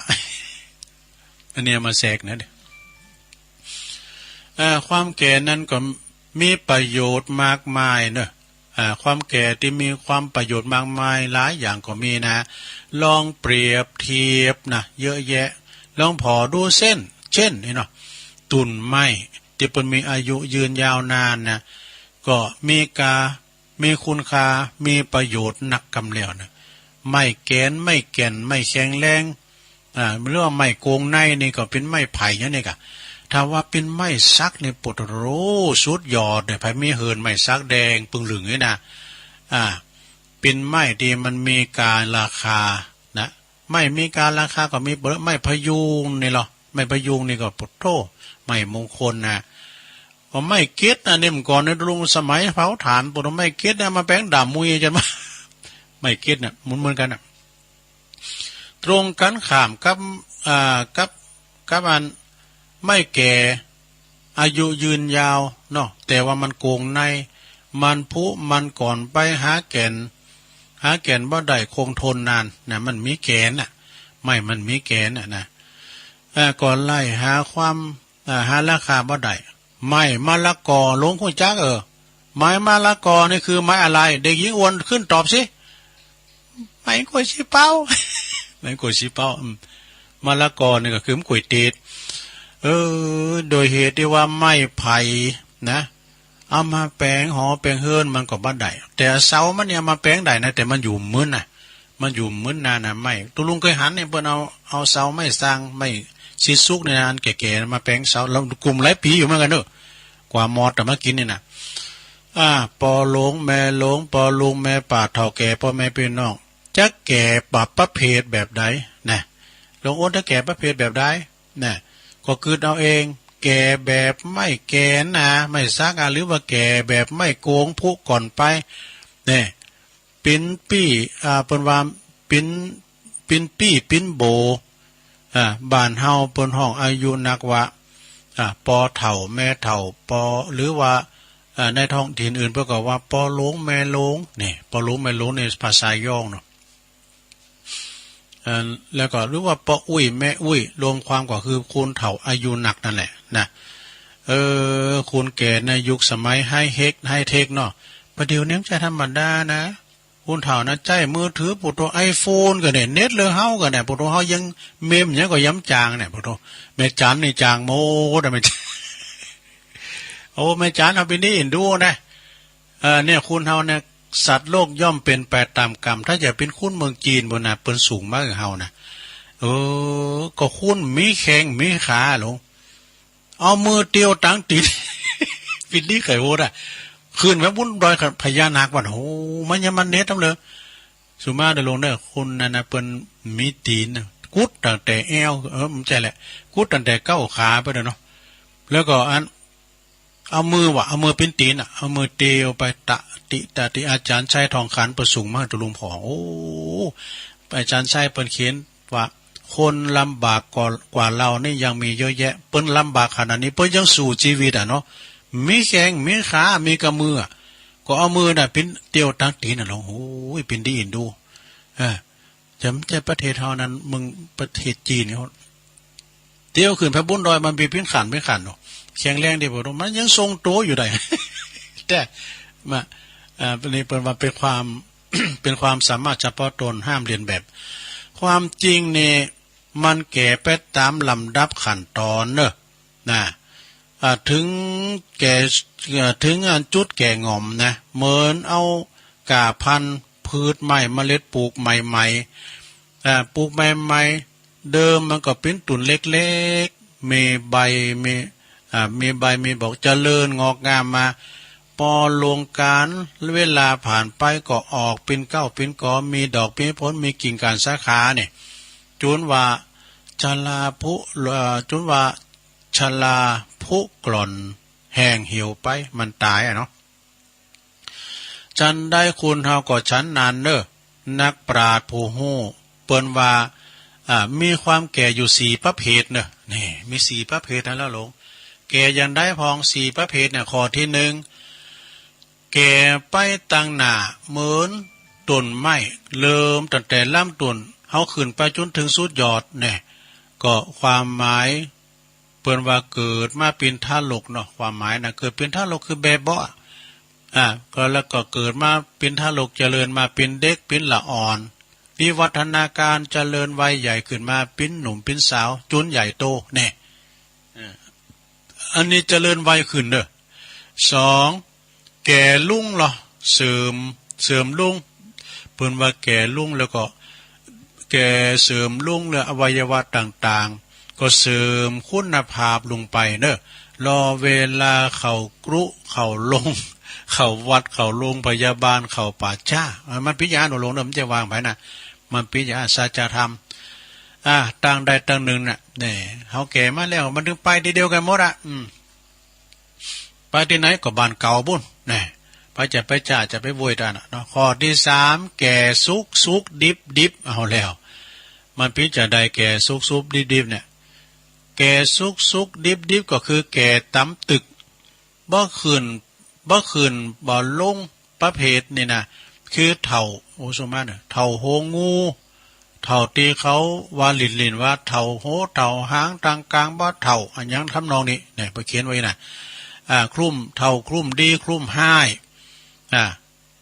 อันนี้มาแทรกนะเด้ความแก่นั้นก็มีประโยชน์มากมายเนอะความแก่ที่มีความประโยชน์มากมายหลายอย่างก็มีนะลองเปรียบเทียบนะเยอะแยะลองพอดูเส้นเช่นนี่เนาะตุ่นไม้ที่เป็นมีอายุยืนยาวนานนะก็มีคุณค่ามีประโยชน์หนักกำเหลวนะไม่แกนไม่แก่นไม่แข็งแรงเรื่องไม่โกงในนี่ก็เป็นไม้ไผ่เนี่ยก็ถ้าว่าเป็นไม้ซักในปดโรสุดยอดเนี่ยไผ่มีเหินไม้ซักแดงปึงหลึงนี่นะเป็นไม้ที่มันมีการราคานะไม่มีการราคาก็มีไม้พยุงนี่หรอไม้พยุงนี่ก็ปดโตไม้มงคลนะก็ไม่เก็ดนะเนี่ยก่อนในลุงสมัยเผาถ่านปดไม่เก็ดนะมาแป้งดำมุยจะมาไม่เก็ดเนี่ยเหมือนกันนะตรงกันข้ามกับอันไม่แก่อายุยืนยาวเนาะแต่ว่ามันโกงในมันพุมันก่อนไปหาแก่นบ่ได้คงทนนานนะมันมีแกนน่ะไม่มันมีแกนน่ะนะก่อนไล่หาความหาราคาบ่ได้ไม้มะละกอหลวงคุณจักไม้มะละกอนี่คือไม้อะไรเด็กหญิงอ้วนขึ้นตอบสิไม้กล้วยชีเป้า ไม้กล้วยชีเป้ามะละกอนี่ก็คือมะกล้วยตีดโดยเหตุที่ว่าไม้ไผ่นะเอามาแปลงหอแปลงเฮือนมันก็บ่ได้แต่เสามันเนี่ยมาแปลงได้นะแต่มันอยู่มึนน่ะมันอยู่มึนนานน่ะไม่ตุลุงเคยหันเนี่ยเพิ่นเอาเสาไม้สร้างไม้สิสุกในนานแก่ๆมาแปลงเสาแล้วกลุ่มหลายปีอยู่เหมือนกันเด้อกว่ามอดแต่มากินนี่น่ะปอหลงแม่หลงปอลุงแม่ป่าเฒ่าแก่พ่อแม่พี่น้องจะแก่ปรับประเภทแบบใดนะหลวงอ้นถ้าแก่ประเภทแบบใดนะก็คือเอาเองแก่แบบไม่แก่นะไม่ซักหรือว่าแก่แบบไม่โกงผู้ก่อนไปเนี่ยปิ้นปี้เปิ้นว่าปิ้นปี้ปิ้นโบบ้านเฮาเปิ้นห้องอายุนักว่าปอเฒ่าแม่เฒ่าปอหรือว่าในท้องถิ่นอื่นเพิ่นก็ว่าปอหลงแม่หลงนี่ปอหลงแม่หลงในภาษาย่องเนาะแล้วก็หรือว่าปออุ้ยแม่อุ้ยรวมความก็คือคุณเฒ่าอายุหนักนั่นแหละนะคุณแก่ในยุคสมัยไฮเทคเนาะประเดี๋ยวนี้ใช้ธรรมดานะคุณเฒ่านะใจมือถือปุโตไอโฟนก็เนี่ยเน็ตเลยเฮาก็เนี่ยปุโตเฮายังเมมอย่างก็ย้ำจางเนี่ยปุโตแม่จันนี่จางโมดไม่ โอ้แม่จานเอาไปนี่อินดูนะเนี่ยคุณเฮาเนี่ยสัตว์โลกย่อมเป็นไปตามกรรมถ้าจะเป็นคุณเมืองจีนบนน่ะเปิ้นสูงมากกว่าเฮานะก็คุณมีแข้งมีขาหลงเอามือเตียวตั้งติด ปิดนี่ไข่โหดอ่ะคืนแบบบุญดอยพญานาควันโอ้มันยังมันเน็ตทั้งเลยสุมาเดลงเนี่ยคุณนั่นนะเปิ้นมีตีนกุดตั้งแต่แอวมันใจแหละกุดตั้งแต่เก้าขาไปเลยเนาะแล้วก็อันเอามือเป็นตีนอ่ะเอามือเตียวไปติอาจารย์ชัยทองขันประสูงมากตุลุงผอโอ้อาจารย์ชัยเปิ้นเขียนว่าคนลำบากกว่าเรานี่ยังมีเยอะแยะเปิ้นลำบากขนาดนี้เปิ้นยังสู่ชีวิตอ่ะเนาะมีแข้งมีขามีกระมือก็เอามือน่ะเป็นเตียวตั้งตีนน่ะลองโอ้ยเป็นดีอินดูจำใจประเทศเฮานั้นมึงประเทศจีนเขาเตียวขึ้นพระบุญดอยมันเป็นขันเนาะแข็งแรงดีบ่มันยังทรงโตอยู่ได้ แต่มานี่เป็นว่าเป็นความ เป็นความสามารถเฉพาะตนห้ามเรียนแบบความจริงเนี่ยมันแก่ไปตามลำดับขั้นตอนเนอะนะถึงแก่ถึงจุดแก่งอมนะเหมือนเอากาพันธุ์พืชใหม่เมล็ดปลูกใหม่ๆปลูกใหม่ๆเดิมมันก็เป็นตุ่นเล็กๆมีใบมีบอกเจริญงอกงามมาพอลงการเวลาผ่านไปก็ออกเป็นเก้าเป็นกอมีดอกเป็นผลมีกิ่งก้านสาขาเนี่ยจนว่าชลาพุกล่อนแห้งเหี่ยวไปมันตายเนาะจันได้คุณเฮาก็ฉันนานเนอะนักปราชญ์ผู้ฮู้เปิ้นว่ามีความแก่อยู่4ประเภทเนอะนี่มี4ประเภทนั่นแล้วหลงแก่ยันได้พอง4ประเภทเนี่ยข้อที่1แก่ไปตั้งหน้าเหมือนต้นไม้เริ่มตั้งแต่ลำต้นเฮาขึ้นไปจนถึงสุดยอดเนี่ยก็ความหมายเปิ้นว่าเกิดมาเป็นทารกเนาะความหมายนะเกิดเป็นทารกคือแบบเบาะก็แล้วก็เกิดมาเป็นทารกเจริญมาเป็นเด็กเป็นละอ่อนวิวัฒนาการเจริญวัยใหญ่ขึ้นมาเป็นหนุ่มเป็นสาวจนใหญ่โตเนี่ยอันนี้เจริญวัยขึ้นเด้อ2แก่ลุ่งเหรอเสริมลุ่งเปิ้นว่าแก่ลุ่งแล้วก็แก่เสริมลุ่งเนี่ยอวัยวะต่างๆก็เสริมคุณภาพลงไปเด้อรอเวลาเข้ากรุเข้าลงเข้าวัดเข้าโรงพยาบาลเข้าป่าช้ามันปิญญาโนลงเด้อมันจะวางไผน่ะมันปิญญาสัจธรรมต่างใดต่างหนึ่งน่ะนี่เฮาแก่มาแล้วมันถึงไปทีเดียวกันหมดไปที่ไหนก็บ้านเก่าบุ่นนี่ไปจะไปจ่าจะไปโวยกันเนาะข้อที่3แก่สุกดิบเอาแล้วมันพิจารณาแก่สุกดิบเนี่ยแก่สุกดิบก็คือแก่ตํตึกบ่ขึ้นบ่ลงประเภทนี่นะคือเฒ่าโอโซมาเนี่ยเฒ่าโหงูเฒ่าที่เขาว่าลินว่าเฒ่าโหเฒ่าหางต่างกลางบ่เฒ่าอันยังทำนองนี้เนี่ยไปเขียนไว้น่ะคลุ่มเท่าคลุ่มดีคลุ่มห้าย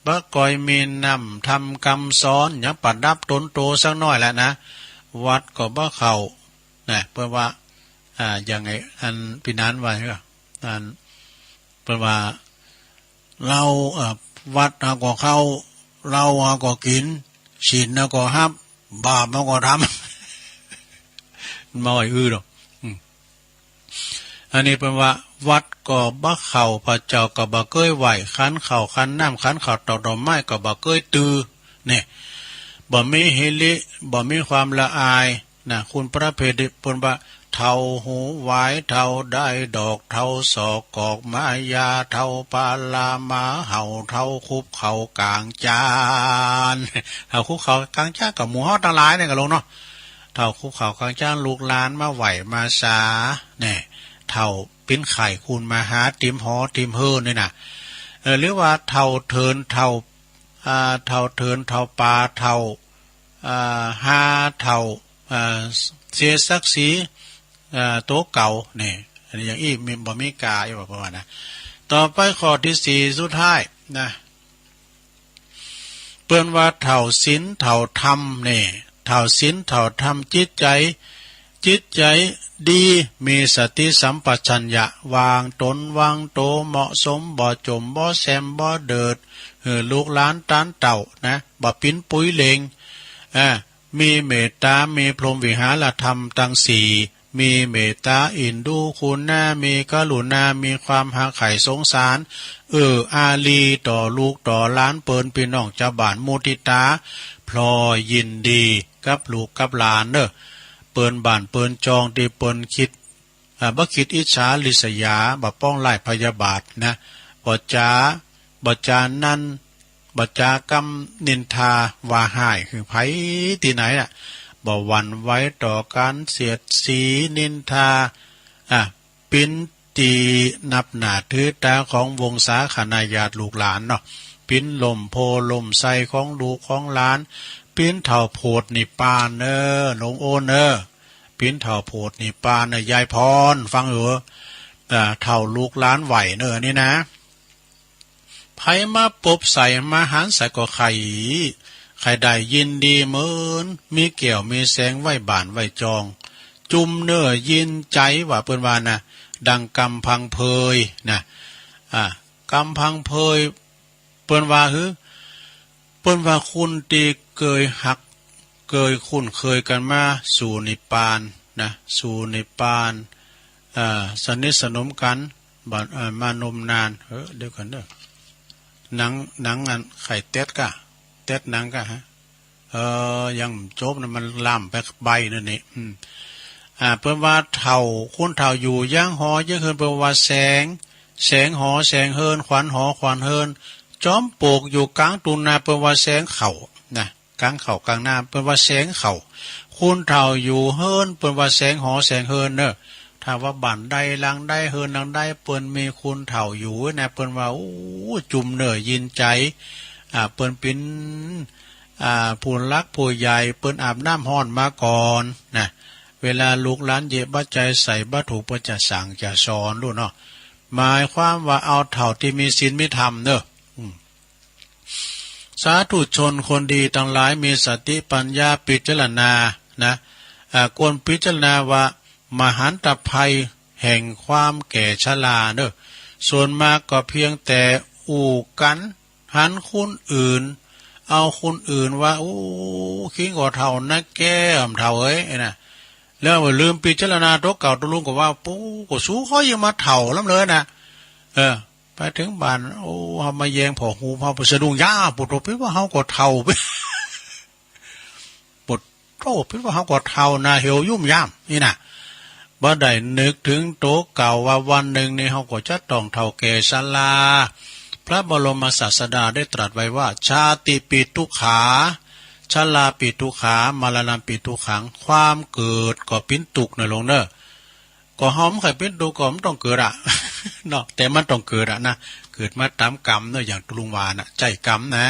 บ่ก่อยมีนำทำกรรมซ้อนยังปัดดับตนโตสักน้อยแล้วนะวัดก็บ่เข้าเพื่อว่าอย่างไงอันพี่นั้นว่าใช่ป่ะอันเพื่อว่าเราวัดก็เข้าเราก็กินศีลก็ห้ามบาปก็ทำมาอื้อหรอกอันนี้เป็นว่าวัดก็บ่เข้าพระเจ้าก็บ่เคยไหวขันเข้าขันน้ำขันข้าวตอกดอกไม้ก็บ่เคยตือเนี่ยบ่มีฮิริบ่มีความละอายคุณพระเพทเพิ่นว่าเท่าหูหวายเท่าได้ดอกเท่าศอกกอกมายาเท่าปาลามาเห่าเท่าคุบเข่ากลางจานเท่าคุบเข่ากลางจานกับหมู่เฮาทั้งหลายเนี่ยก็ลงเนาะเท่าคุบเข่ากลางจานลูกหลานมาไหวมาสาเนี่ยเท่าเป็นไข่คูณมาหาติมหอติมเฮินนี่นะหรือว่าเท่าเทินเท่าเทินเท่าปลาเท่าหาเท่าเสียศักดิ์ศรีโตเก่าเนี่ยอันนี้อย่างอีมีบ่มีกาอยู่ประมาณนะต่อไปข้อที่4สุดท้ายนะเปิ้นว่าเท่าศีลเท่าธรรมเนี่ยเท่าศีลเท่าธรรมจิตใจ ดีมีสติสัมปชัญญะวางตนวางโตเหมาะสมบ่จมบ่แซมบ่เดิดลูกหลานตานเต่านะบ่ปิ้นปุ้ยเลงมีเมตตามีพรหมวิหารธรรมทั้งสี่มีเมตตาอินดูคุณหน้ามีกรุณามีความหาไข่สงสารอาลีต่อลูกต่อหลานเปิ้นพี่น้องเจ้าบ้านมุทิตาพลอยยินดีกับลูกกับหลานเด้อเปิ้นบ้านเปิ้นจองที่เปิ้นคิดบ่คิดอิจฉาริษยาบ่ป้องไล่พยาบาทนะบ่จานั่นบ่จากำนินทาว่าหายคือไผที่ไหนน่ะบ่หวั่นไหวต่อการเสียดสีนินทาปินตีนับหน้าถือตาของวงศาคณาญาติลูกหลานเนาะปินลมโพลมใสของลูกของหลานปินเท่าโพดนิปานหลวงโอนปินเท่าโพดนิปานยายพรฟังเท่าลูกหลานไหวนี่นะไผมาปบใส่มาหันใส่ก็ใครได้ยินดีเหมือนมีเกี่ยวมีแสงไว้บานไว้จองจุมยินใจว่าเปิ้นว่านะดังกำพังเพยนะกำพังเพยเปิ้นว่าเปิ้นว่าคุณตีเกยหักเกยคุ้นเคยกันมาสู่นิพพานนะสู่นิพพานสนิทสนมกันมานมนานเดี๋ยวกันเด้อหนังอันไข่เต็ดกะเต็ดหนังกะฮะยังจบนะมันล่ำไปใบนั่นนี่เพิ่นว่าเท่าคุณเท่าอยู่ย่างหอเยอะเฮินเพิ่นว่าแสงหอแสงเฮินขวัญหอขวัญเฮินจอมโปกอยู่กลางตุนนาเพิ่นว่าแสงเข่านะกลางเข่ากลางหน้าเพิ่นว่าแสงเข่าคุณเท่าอยู่เฮินเพิ่นว่าแสงหอแสงเฮินถ้าว่าบั่นใดลังได้เฮินลังได้เปิ้นมีคุณเท่าอยู่นะเปิ้นว่าโอ้จุ่มยินใจเปิ้นเป็นผู้รักผู้ใหญ่เปิ้นอาบน้ำห้อนมาก่อนนะเวลาลูกหลานเย็บบัดใจใส่บัตถุประจะสั่งจะสอนรู้เนาะหมายความว่าเอาเท่าที่มีศีลมีธรรมสาธุชนคนดีทั้งหลายมีสติปัญญาพิจารณานะควรพิจารณาว่ามหันตภัยแห่งความแก่ชราส่วนมากก็เพียงแต่อู่กันหันคุณอื่นเอาคุณอื่นว่าโอ้คิงกว่าเท่านะแก้มเท่านะแล้วลืมพิจารณาตัวเก่าตัวลุงก็ว่าปูก็สู้เขายังมาเถ่าล้ำเลยนะไปถึงบ้านโอ้เฮามาแยงผอหูเฮาไปสะดุ้งย่าปวดโรพิว่าเฮาก็เถ่าไปปวดโรพิว่าเฮาก็เถ่านะเหี่ยวยุ่มย่ามนี่นะบ่ได้นึกถึงตัวเก่าว่าวันหนึ่งในเฮาก็จะต้องเฒ่าแก่ชราพระบรมศาสดาได้ตรัสไว้ว่าชาติปิทุกขาชราปิทุขามรณะปิทุขังความเกิดก็ปิ้นตุกลงก็หอมไข่ปิ้นตุกก็มันต้องเกิดเนาะแต่มันต้องเกิดนะเกิดมาตามกรรมอย่างตุลุงวานะใจกรรมนะ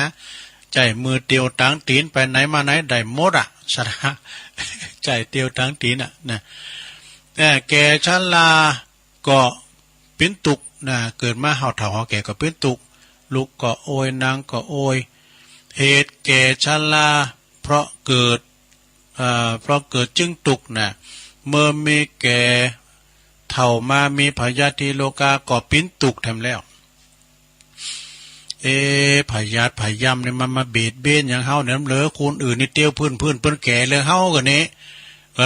ใจมือเตียวตั้งตีนไปไหนมาไหนได้หมดชราใจเตียวตั้งตีนนะแต่แก่ชราก็ปิ้นตุกนะเกิดมาเฮาเฒ่าเฮาแก่ก็ปิ้นตุกลูกก็โอยนางก็โอยเหตุแก่ชราเพราะเกิดจึงตุกนะเมื่อมีแก่เท่ามามีพยาธิโลกาก็ปิ้นตุกทำแล้วพยาธิพยามเนี่ยมันมาเบียดเบียนอย่างเฮาเนี่ยเหลือคนอื่นนี่เตี้ยวพื้นเปิ้นแก่เลยเฮากันนี้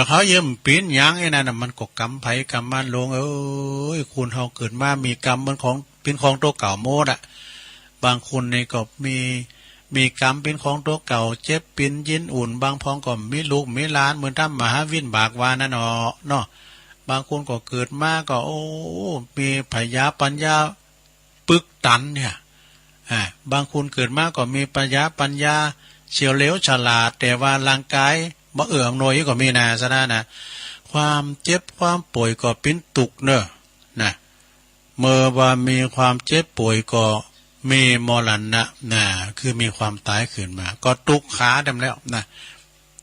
เขาเยี่ยมปิ้นยังไอ้นั่นมันก็กรรมไผกรรมมันลงคุณเฮาเกิดมามีกรรมมันของเป็นของตัวเก่าโมดบางคนนี่ก็มีกรรมเป็นของตัวเก่าเจ็บปินยินอุ่นบางพองก็มีลูกมีหลานเหมือนท่านมหาวินบากวานั่นเนาะบางคนก็เกิดมาก็มีพยาปัญญาปึกตันเนี่ยบางคนเกิดมาก็มีปัญญาเฉียวเหลวฉลาดแต่ว่าร่างกายบ่เอื้ออำนวยก็มีนะซะนะความเจ็บความป่วยก็เป็นตุกนะเมื่อว่ามีความเจ็บป่วยก็มีมรณะคือมีความตายขึ้นมาก็ตุกขาดำแล้วนะ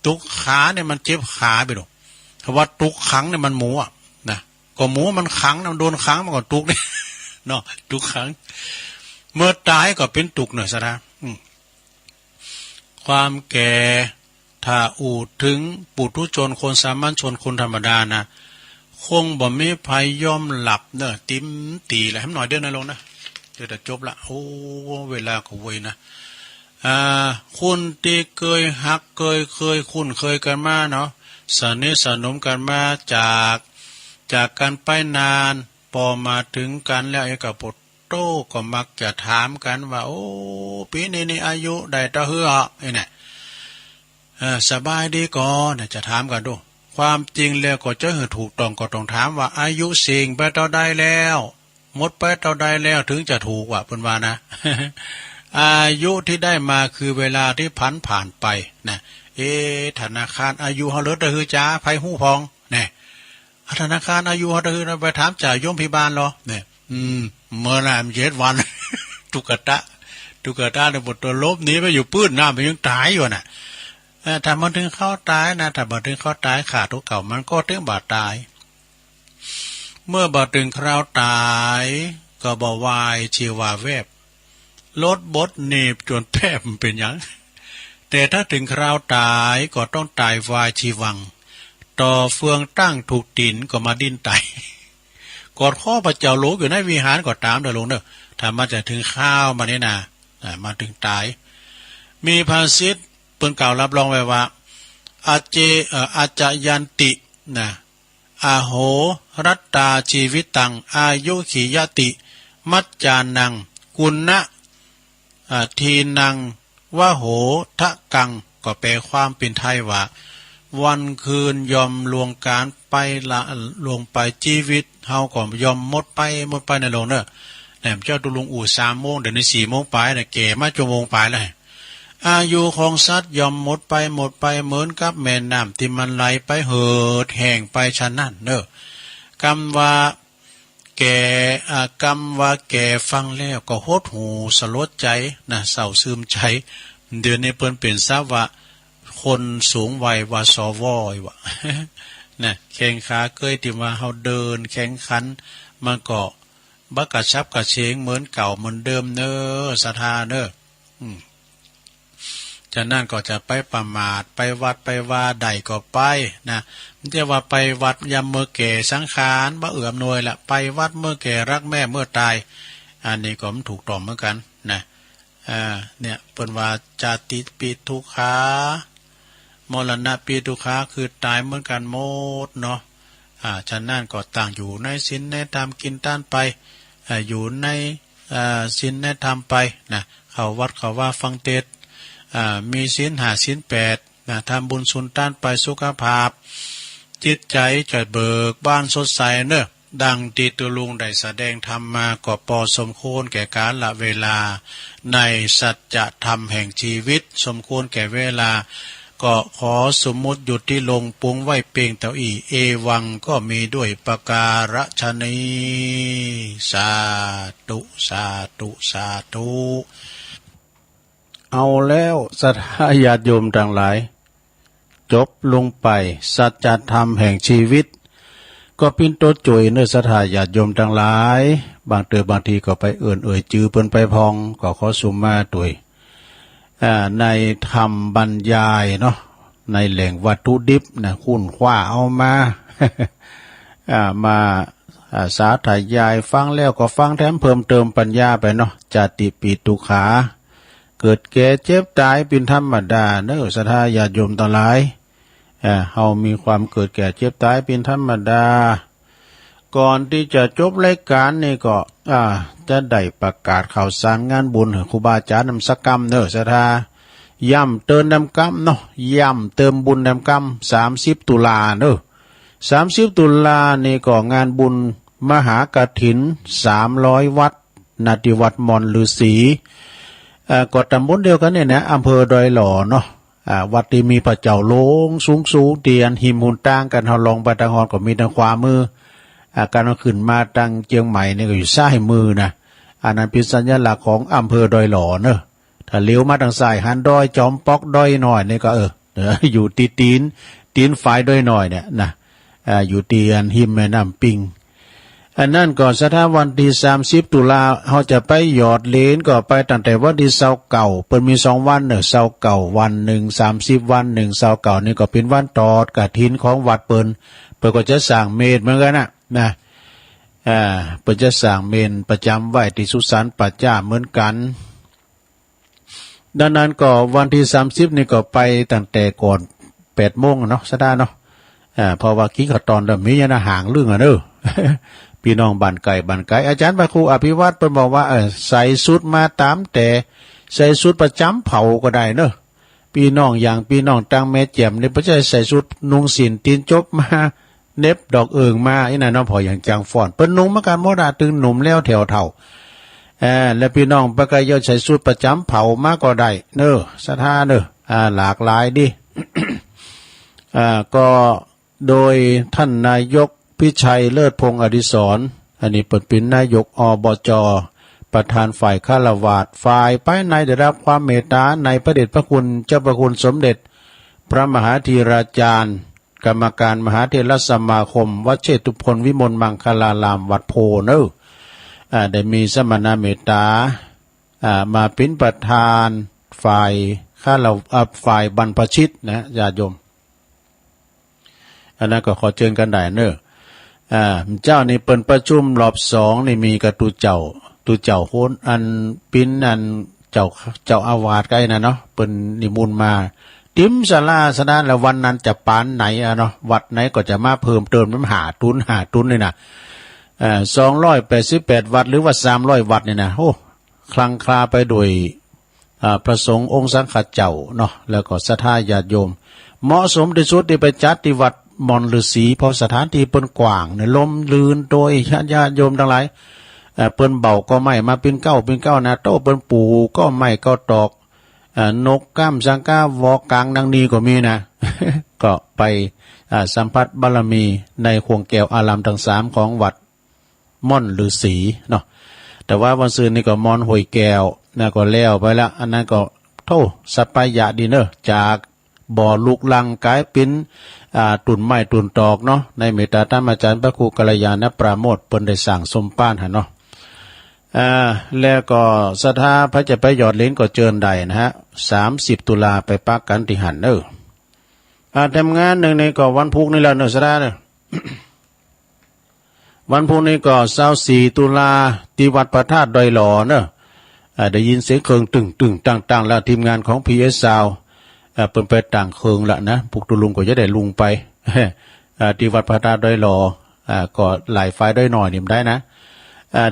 ตุกขาเนี่ยมันเจ็บขาไปหรอกเพราะว่าตุกขังเนี่ยมันหมูนะก็หมูมันขังมันโดนขังมันก็ตุกเนี่ยเนาะตุกขังเมื่อตายก็เป็นตุกซะนะความแก่ถ้าอู่ถึงปุถุชนคนสามัญชนคนธรรมดานะ คงบ่มีภัยยอมหลับเนอะติ้มตีแหละให้หน่อยเด้อนะลงนะเดี๋ยวจะจบละโอ้เวลาก็เว้ยนะคุณที่เคยฮักเคยคุ้นเคยกันมาเนาะสนิทสนมกันมาจากกันไปนานพอมาถึงกันแล้วไอ้กับปดโต้ก็มักจะถามกันว่าโอ้ปีนี้นี่อายุได้ตะเฮือไอ้เนี่ยสบายดีก่อนจะถามกันดูความจริงแล้วก็จะถูกต้องก็ต้องถามว่าอายุสิ่งไปเท่าใดแล้วหมดไปเท่าใดแล้วถึงจะถูกว่าเพิ่นว่านะ อายุที่ได้มาคือเวลาที่ผ่านไปนะธนาคารอายุเฮาเหลือแต่ฮือจ้าไผฮู้พองเนี่ยธนาคารอายุเฮาแต่ฮือไปถามจ่ายโยมพิบาลเหรอเนี่ยเมื่อน่ะมัน7 วัน ตุกตะในบทตัวลบหนีไปอยู่ปื้นน้ำไปยังตายอยู่น่ะถ้ามันถึงเข้าตายนะถ้าบ่ถึงเข้าตายขาดทุกเก่ามันก็ถึงบาดตายเมื่อบ่ถึงคราวตายก็บ่วายชีวาแวบลดบดหนีบจนแทบเป็นหยังแต่ถ้าถึงคราวตายก็ต้องตายวายชีวังต่อเฟืองตั้งถูกตินก็มาดิ้นไตกอดข้อพระเจ้าโลกอยู่ในวิหารก็ตามเด้อลงเด้อถ้ามาจะถึงข้าวมานี่นะมาถึงตายมีภาษิตเปิ้นกล่าวรับรองไว้ว่าอาจยันตินะอาโหรัตตาชีวิตังอายุขิยติมัจจานังกุณนะทีนังวะโหทะกังก็แปลความเป็นไทยว่าวันคืนยอมลวงการไปละลวงไปชีวิตเฮาก็ยอมหมดไปในโลกเนอะแหมเจ้าตุลุงอู่3 โมงเดี๋ยวนี้4 โมงไปน่ะแก่มา1 ชั่วโมงไปแล้วอายุของสัตว์ยอมหมดไปเหมือนกับแม่น้ำที่มันไหลไปเหิดแห้งไปฉะนั้นเนอะคำว่าแก่ฟังแล้วก็หดหูสลดใจนะเศร้าซึมใจเดี๋ยวนี้เปิ้นเป็นทราบว่าคนสูงวัยว่าสววะ นะแข้งขาเกยที่ว่าเฮาเดินแข่งขันมันก็บักกระชับกระเฉงเหมือนเก่าเหมือนเดิมเนอศรัทธาเนอจากนั้นก็จะไปประมาทไปวัดไปว่าใดก็ไปนะมันจะว่าไปวัดยามเมื่อแก่สังขารบ่เอื้อมหน่วยละไปวัดเมื่อแก่รักแม่เมื่อตายอันนี้ก็มันถูกต้องเหมือนกันนะเนี่ยเปิ้นว่าจาติปิทุกขามรณะปิทุกขาคือตายเหมือนกันหมดเนาะฉะนั้นก็ต่างอยู่ในศีลในธรรมกินต้านไปอยู่ในศีลในธรรมไปนะเข้าวัดเข้าว่าฟังเทศน์มีศีล5ศีล8นะทำบุญสุนต้านไปสุขภาพจิตใจจะเบิกบานสดใสเนอะดังที่ตัวลุงได้แสดงธรรมมาก็พอสมควรแก่กาลเวลาในสัจธรรมแห่งชีวิตสมควรแก่เวลาก็ขอสมมุติหยุดที่ลงปุงไว้เพียงเท่าอีเอวังก็มีด้วยประการฉนี้สาธุสาธุสาธุเอาแล้วศรัทธาญาติโยมทั้งหลายจบลงไปสัจธรรมแห่งชีวิตก็เป็นตัวจุยเนื้อศรัทธาญาติโยมทั้งหลายบางทีก็ไปเอ่ยจือเปิ้นไปพองก็ขอสุมมาตุยในธรรมบรรยายเนาะในแหล่งวัตถุดิบนะคุณคว้าเอามา มาสาธยายฟังแล้วก็ฟังแถมเพิ่มเติมปัญญาไปเนาะจาติปิทุกขาเกิดแก่เจ็บตายเป็นธรรมดาเนอะศรัทธาญาติโยมทั้งหลายเฮามีความเกิดแก่เจ็บตายเป็นธรรมดาก่อนที่จะจบรายการนี่ก็จะได้ประกาศข่าวสารงานบุญครูบาอาจารย์นำสักกรรมเนอะศรัทธาย่ำเติมนำกรรมเนาะย่ำเติมบุญนำกรรม30 ตุลาเนอะ30 ตุลานี่ก็งานบุญมหากฐิน300 วัดนาติวัดมอนฤาษีก็ตำบลเดียวกันเนี่ยนะอำเภอดอยหล่อเนาะวัดที่มีพระเจ้าโลงสูงเตียนหิมหุ่นตั้งกันเฮาลองไปทางฮอนก็มีทางขวามือการเอาขึ้นมาทางเชียงใหม่นี่ก็อยู่ซ้ายมือนะอันนั้นเป็นสัญลักษณ์ของอำเภอดอยหล่อเนอะถ้าเลี้ยวมาทางซ้ายหันดอยจอมปอกดอยหน่อยนี่ก็อยู่ตีนฝ่ายดอยหน่อยเนี่ยนะอยู่ตีนหิมแม่น้ำปิงอันนั้นก่อนสถานวันที่30 ตุลาเขาจะไปหยอดเหรียญก็ไปตั้งแต่วันที่เก่าเปิ้นมี2 วันเนอะเก่าวัน1 30 วัน1เก่านี่ก็เป็นวันตอดกฐินของวัดเปิ้น เปิดก็จะสั่งเมนเหมือนกันนะเปิดจะสั่งเมนประจำไว้ที่สุสานป่าจ้าเหมือนกันดังนั้นก็วันที่30นี่ก็ไปตั้งแต่ก่อน8 โมงเนาะซะได้เนาะเพราะว่ากี้ขตอนมีนะห่างเรื่องเด้อ พี่น้องบ้านไก่อาจารย์พระครูอภิวัตรเพิ่นบอกว่าใส่ชุดมาตามแต่ใส่ชุดประจำเผาก็ได้เนอะพี่น้องอย่างพี่น้องตังแม่แจ่มนี่บ่ใช่ใส่ชุดนุ่งสินตีนจบมาเน็บดอกเอิงมาอีนั่นเนาะพออย่างจังฟ้อนเปิ้นนุ่งมากันบ่ดาตึงหนุ่มแล้วแถวเฒ่าและพี่น้องปะกะยอใส่ชุดประจำเผามาก็ได้เนอะศรัทธาเนอะหลากหลายดิ ก็โดยท่านนายกพิชัยเลิศพงษ์อดิศรอันนี้เป็นนายกอบจ.ประธานฝ่ายฆราวาสฝ่ายภายในได้รับความเมตตาในพระเดชพระคุณเจ้าพระคุณสมเด็จพระมหาธีราจารย์กรรมการมหาเถรสมาคมวัดเชตุพนวิมลมังคลารามวัดโพเนอะได้มีสมณเมตตามาเป็นประธานฝ่ายฝ่ายบรรพชิตนะญาติโยมอันนั้นก็ขอเชิญกันได้เนอะเจ้านี่เปิ่นประชุมรอบ2นี่มีกับตูเจ้าโหนอันปิ้นอันเจ้าอาวาสใกล้นะเนาะเปิ่นนิมนต์มาติมศาลาสนานแล้ววันนั้นจะปานไหนเนาะวัดไหนก็จะมาเพิ่มเติมน้ำหาตุนเลยนะ288 วัดหรือว่า300 วัดนี่นะโอ้คลังคลาไปโดยพระสงฆ์องค์สังฆเจ้าเนาะแล้วก็ศรัทธาญาติโยมเหมาะสมที่สุดที่ไปจัดที่วัดมอนฤาษีเพราะสถานที่เปิ้นกว้างเนี่ยลมลื่นโดยญาติโยมทั้งหลายเปิ้นเบาก็ไม่มาเป็นเก้านะโตเปิ้นปูก็ไม่ก็ตอกนกก้ามสังกาวอกกลางดังนี้ก็มีนะ ก็ไปสัมผัสบารมีในควงแก้วอารามทั้ง3ของวัดม่อนฤาษีเนาะแต่ว่าวันซื่นนี่ก็มอนห้วยแก้วนะก็แล้วไปแล้วอันนั้นก็โธ่สัปปายะดีเนอะจากบ่อลูกลังกลายเป็นตุ่นไม้ตุ่นตอกเนาะในเมตตาธรรมอาจารย์พระครูกัลยาณปราโมทย์เปิ้นได้สั่งสมป้านหั่นเนาะแล้วก็ศรัทธาพระจะไปหยอดเหรียญก็เจิญได้นะฮะ30 ตุลาไปปักกันที่หันเด้อทำงานหนึ่งในก็วันพุธนี่แหละเนอะศรัทธาเนอะ วันพุธนี้ก็24 ตุลาที่วัดพระธาตุดอยหล่อเนอะได้ยินเสียงเครื่องตึงตั้งแล้วทีมงานของ PS Soundเปิ้นไปต่างเคืองละนะพวกตุลุงก็จะได้ลุงไป ที่วัดพระธาตุดอยหล่อก็หลายไฟได้หน่อยนิ่มได้นะ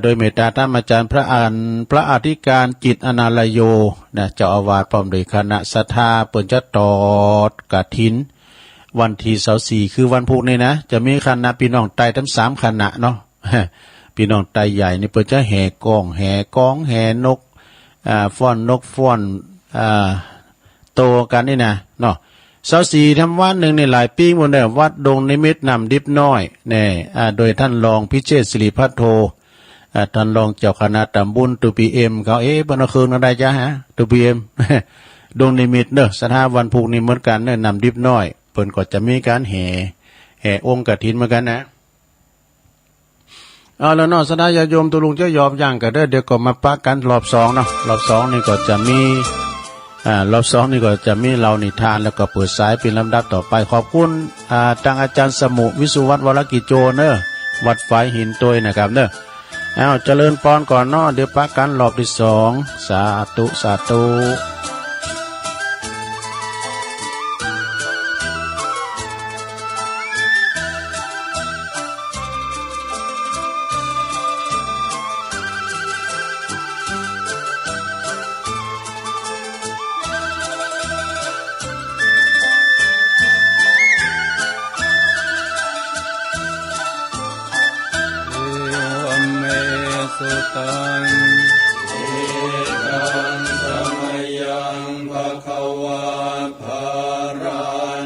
โดยเมตตาท่านอาจารย์พระอธิการจิตอนาลโยนะเจ้าอาวาสพร้อมด้วยคณะศรัทธาเปิ้นจะตอดกฐินวันที่24คือวันพุธนี่นะจะมีคณะพี่น้องไตทั้ง3คณะเนาะ พี่น้องไตใหญ่นี่เปิ้นจะแห่กองแห่นกฟ้อนนกฟ้อนโตกันนี่นะเนาะ24ทำวันหนึ่งในหลายปีหมดเลยวัดดงนิมิตนำดิบน้อยแน่โดยท่านรองพิเชษฐ์สิริพัทโทท่านรองเจ้าคณะตำบลตูปีเอ็มเขาบรรณคืนอะไรจ้ะฮะตูปีเอ็ม ดงนิมิตเนอะสถาวันพุกนี้เหมือนกันเนี่ยนำดิบน้อยเปิ้นก็จะมีการแห่องค์กฐินเหมือนกันนะแล้วเนาะสถาญาโยมตุลุงจะยอมย่างกันเดี๋ยวก็มาปักกันรอบ2เนาะรอบ2นี่ก็จะมีรอบ2นี่ก็จะมีเรานิทานแล้วก็เปิดสายเป็นลำดับต่อไปขอบคุณทางอาจารย์สมุวิสุวัฒน์วรกิจโจเนอะวัดฝายหินตัวยนะครับเนอะเจริญพรก่อนเนาะเดี๋ยวปักกันรอบที่2สาธุ สุตังเอกังสมยังภควาภาร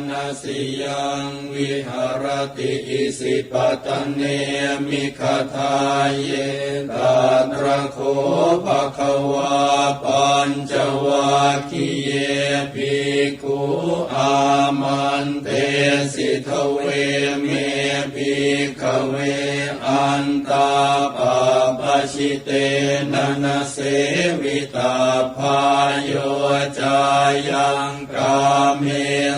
ณสิยังวิหารติอิสิปตันเนมิคทาเยตัตระโคภควาปัญจวัคคีเยภิกขุอามันเตสิทเวเมภิกขเวอันตาปะปะ ชิเตนะนะเสวิตาพาโยจายังกาเม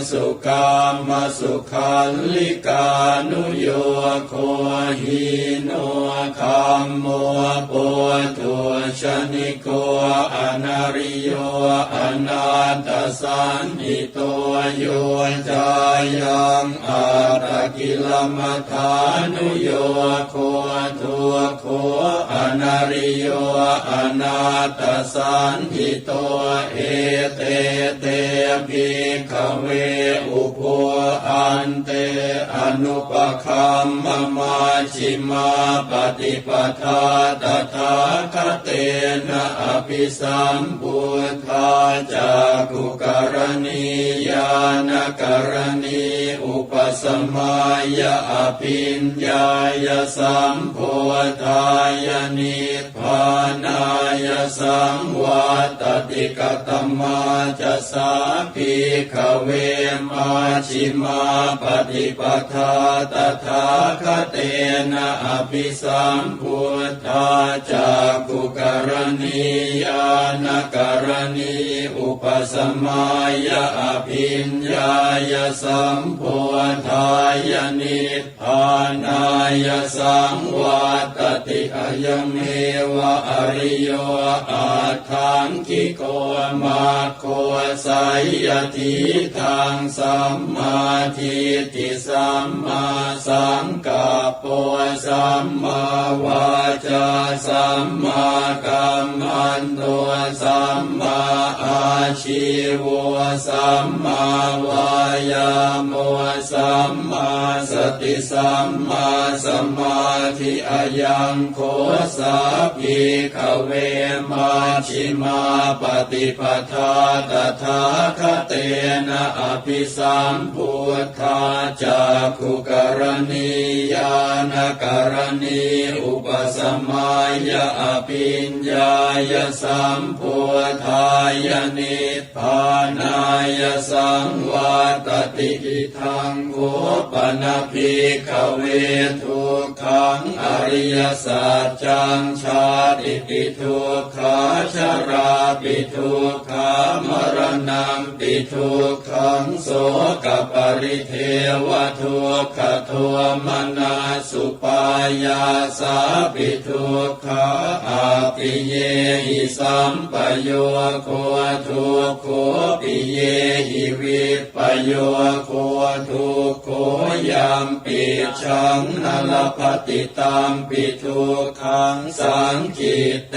สุกามสุขันลิกานุโยโคหิโนคัมโมโปตุชนิโกอนาริโยอนาตสันหิโตโยจายังอาตกิลมัฏฐานุโยโคทุโคอนาริโยอนาตสันหิโตเอเตเตภิกขเวอุโภอันเตอนุปคัมมมาชิมาปฏิปทาตถาคเตนะอภิสัมพุทธาจากขุกรณียานกรณีอุปสมัยอภิญญายสัมโพธายนิพพานายสังวัตติกตมาจะสาภิกขเวมาชิมาปฏิปทาตถาคเตนะอภิสัมพุทธาจากขุกรณียานกรณีอุปสมัยอภิญญายสัมโพธายนิพพานายสังวัตติอายเมวะอริโยอาทังคิโกมาโคสัยยทิทังสัมมาทิฏฐิสัมมาสังกัปโปสัมมาวาจาสัมมากัมมันโตสัมมาอาชีวสัมมาวายาโมสัมมาสติสัมมาสมาธิอายังโคสาภิกขเวมาชิมาปฏิปทาตถาคเตนะอภิสัมพุทธาจากขุกรณียานกรณีอุปสมัยอภิญญายสัมโพธายนิพพานายสังวัตติอิทังโขปนะภิกขเวทุกขังอริยสัจจังชาติปิทุกขาชราปิทุกขามรณะปิทุกขังโสกปริเทวทุกขโทมนัสสุปายาสาปิทุกขาอาปิเยหิสัมปโยโคทุกโขปิเยหิวิปปโยโคทุกโขยัมปิชังนลปฏิตัมปิทุกขังสังคิเต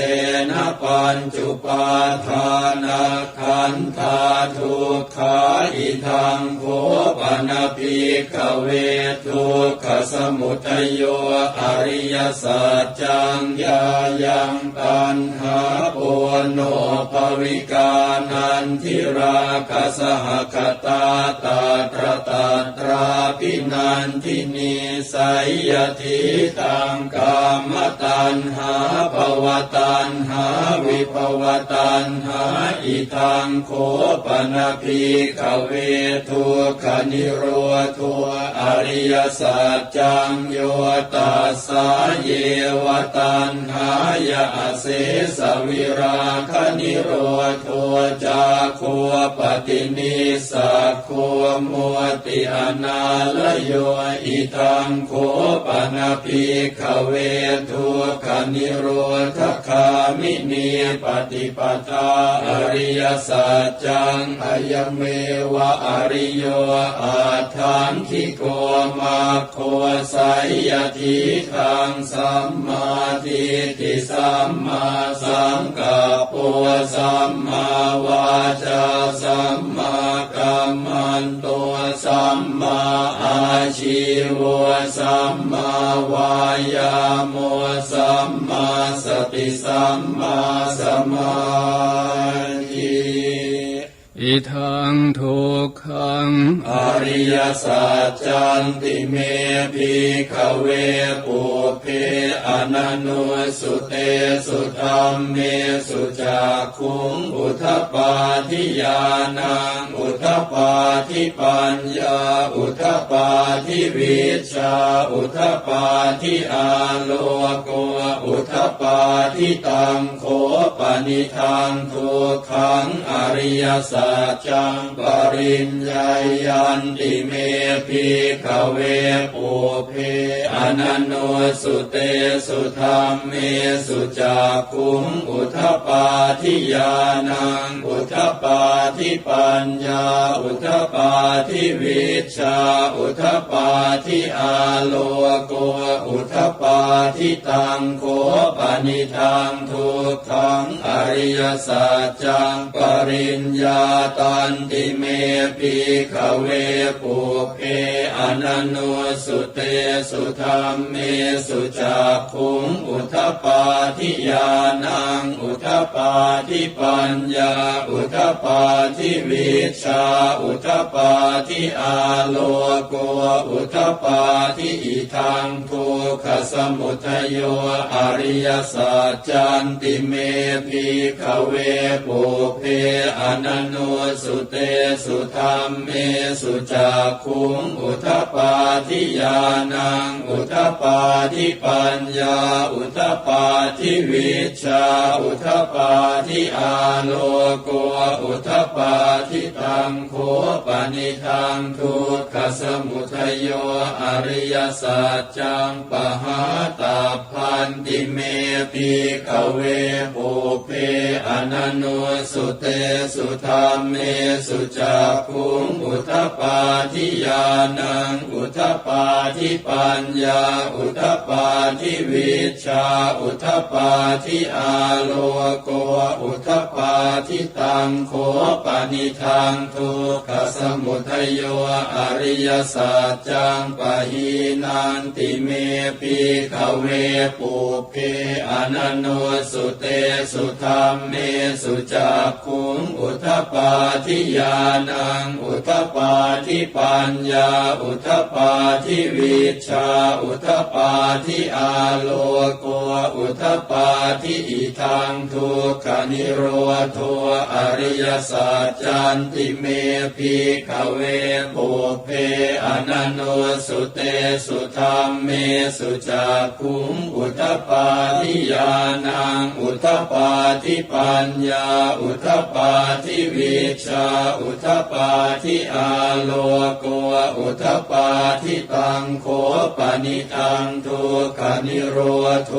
นะปัญจุปาทานาขันธาทุกขาอิทังโขปนะภิกขเวทุกขสมุทัยโยอริยสัจจังญายังตัณหาปุโนภวิกานันทิราคะสหคตาตาตระตาตราปินันทินีสัยยทิตังกามตัณหาภวตัณหาวิภวตัณหาอิทังโขปนะภิกขเวทุกขนิโรธอริยสัจจังโยตัสสะเยวตัณหายะเสสวิราคนิโรธจาโคปฏินิสักโคมุติอนาลโยอิทังโขปนะภิกขเวทุกขนิโรธคามินีปฏิปทาอริยสัจจังอายเมวะอริโยอาทังคิโกมาโคสัยยทิทังสัมมาทิฏฐิสัมมาสังกัปโปสัมมาวาจาสัมมากัมมันโตสัมมาอาชีวสัมมาวายาโมสัมมาสติสัมมาสมาธิ ย อิทังทุกขังอริยสัจจันติเมภิกขเวปุเพอนันโนสุเตสุธัมเมสุจักขุงอุทปปาทิญาณังอุทปปาทิปัญญาอุทปปาทิวิชชาอุทปปาทิอาโลโกอุทปปาทิตังโขปนิทังทุกขังอริยสัจจังปริญญายันติเมภิกขเวปุเพอนันโนสุเตสุธัมเมสุจักขุงอุทปปาทิญาณังอุทปปาทิปัญญาอุทปปาทิวิชชาอุทปปาทิอาโลโกอุทปปาทิตังโขปนิทังทุกขังอริยสัจจังปริญญาตันติเมภิกขเวปุเพอนันโนสุเตสุธัมเมสุจักขุงอุทปปาทิญาณังอุทปปาทิปัญญาอุทปปาทิวิชชาอุทปปาทิอาโลโกอุทปปาทิอิทังทุกขสมุทัยโยอริยสัจจันติเมภิกขเวปุเพอนันโนสุเตสุธัมเมสุจักขุงอุทปปาทิญาณังอุทปปาทิปัญญาอุทปปาทิวิชชาอุทปปาทิอาโลโกอุทปปาทิตังโขปนิทังทุกขสมุทัยโยอริยสัจจังปหาตาพันติเมภิกขเวปุเพอนันโนสุเตสุธัมเมสุจักขุงอุทปปาทิญาณังอุทปปาทิปัญญาอุทปปาทิวิชชาอุทปปาทิอาโลโกอุทปปาทิตังโขปนิทังทุกขสมุทัยโยอริยสัจจังปหีนันติเมภิกขเวปุเพอนันโนสุเตสุธัมเมสุจักขุงอุทปปาทิญาณังอุทปปาทิปัญญาอุทปปาทิวิชชาอุทปปาทิอาโลโกอุทปปาทิอิทังทุกขนิโรธโทอริยสัจจันติเมภิกขเวปุเพอนันโนสุเตสุธัมเมสุจักขุงอุทปปาทิญาณังอุทปปาทิปัญญาอุทปปาทิวิชชาอุทปปาทิอาโลโกอุทปปาทิตังโขปนิทังทุกขนิโรธโท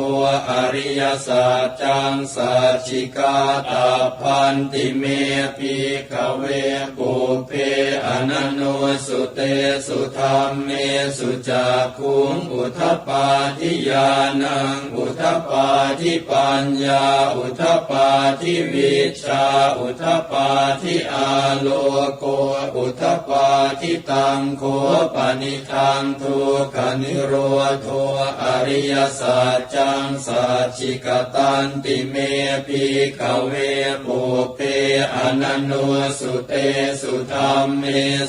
อริยสัจจังสัจฉิกาตาพันติเมภิกขเวปุเพอนันโนสุเตสุธัมเมสุจักขุงอุทปปาทิญาณังอุทปปาทิปัญญาอุทปปาทิวิชชาอุทปปาทิอาโลโกอุทปปาทิตังโขปนิทังทุกขนิโรธโทอริยสัจจังสัจฉิกตันติเมภิกขเวปุเพอนันโนสุเตสุธัมเม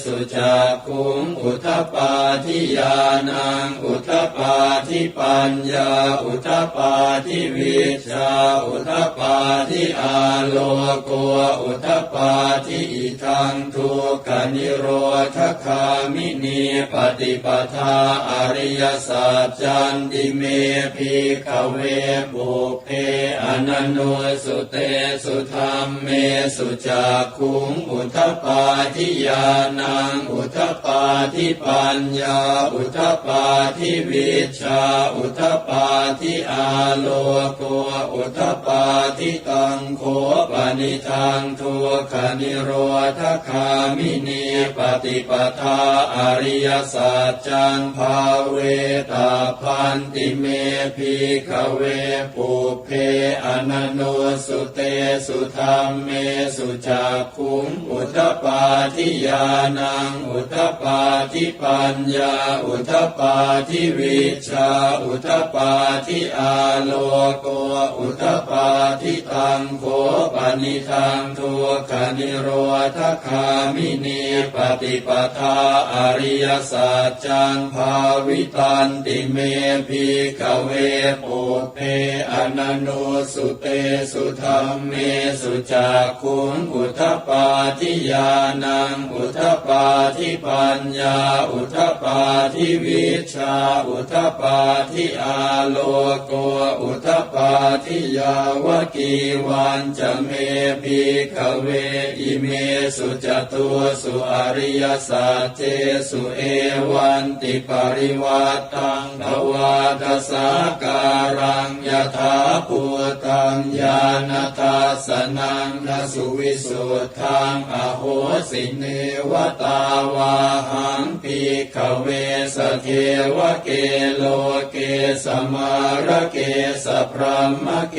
สุจักขุงอุทปปาทิญาณังอุทปปาทิปัญญาอุทปปาทิวิชชาอุทปปาทิอาโลโกอุทปปาทิอิทังทุกขนิโรธคามินีปฏิปทาอริยสัจจันติเมภิกขเวปุเพอนันโนสุเตสุธัมเมสุจักขุงอุทปปาทิญาณังอุทปปาทิปัญญาอุทปปาทิวิชชาอุทปปาทิอาโลโกอุทปปาทิตังโขปนิทังทุกขนิโรธคามินีปฏิปทาอริยสัจจังภาเวตาพันติเมภิกขเวปุเพอนันโนสุเตสุธัมเมสุจักขุงอุทปปาทิญาณังอุทปปาทิปัญญาอุทปปาทิวิชชาอุทปปาทิอาโลโกอุทปปาทิตังโขปนิทังทุกขนิโรธ คามินีปฏิปทาอริยสัจจังภาวิตันติเมภิกขเวปุพเพอนันโนสุเตสุธัมเมสุจักขุงอุทปาทิญาณังอุทปาทิปัญญาอุทปาทิวิชชาอุทปาทิอาโลโกอุทปาทิยาวกีวันจะเมภิกขเวอิเมสุจตุสุอริยสัจเจสุเอวันติปริวัตตังภวาทสาการังยถาภูตังญาณทัสสนังนสุวิสุทธังอโหสิเนวตาวาหังภิกขเวสเทวเกโลเกสมาระเกสพรหมเก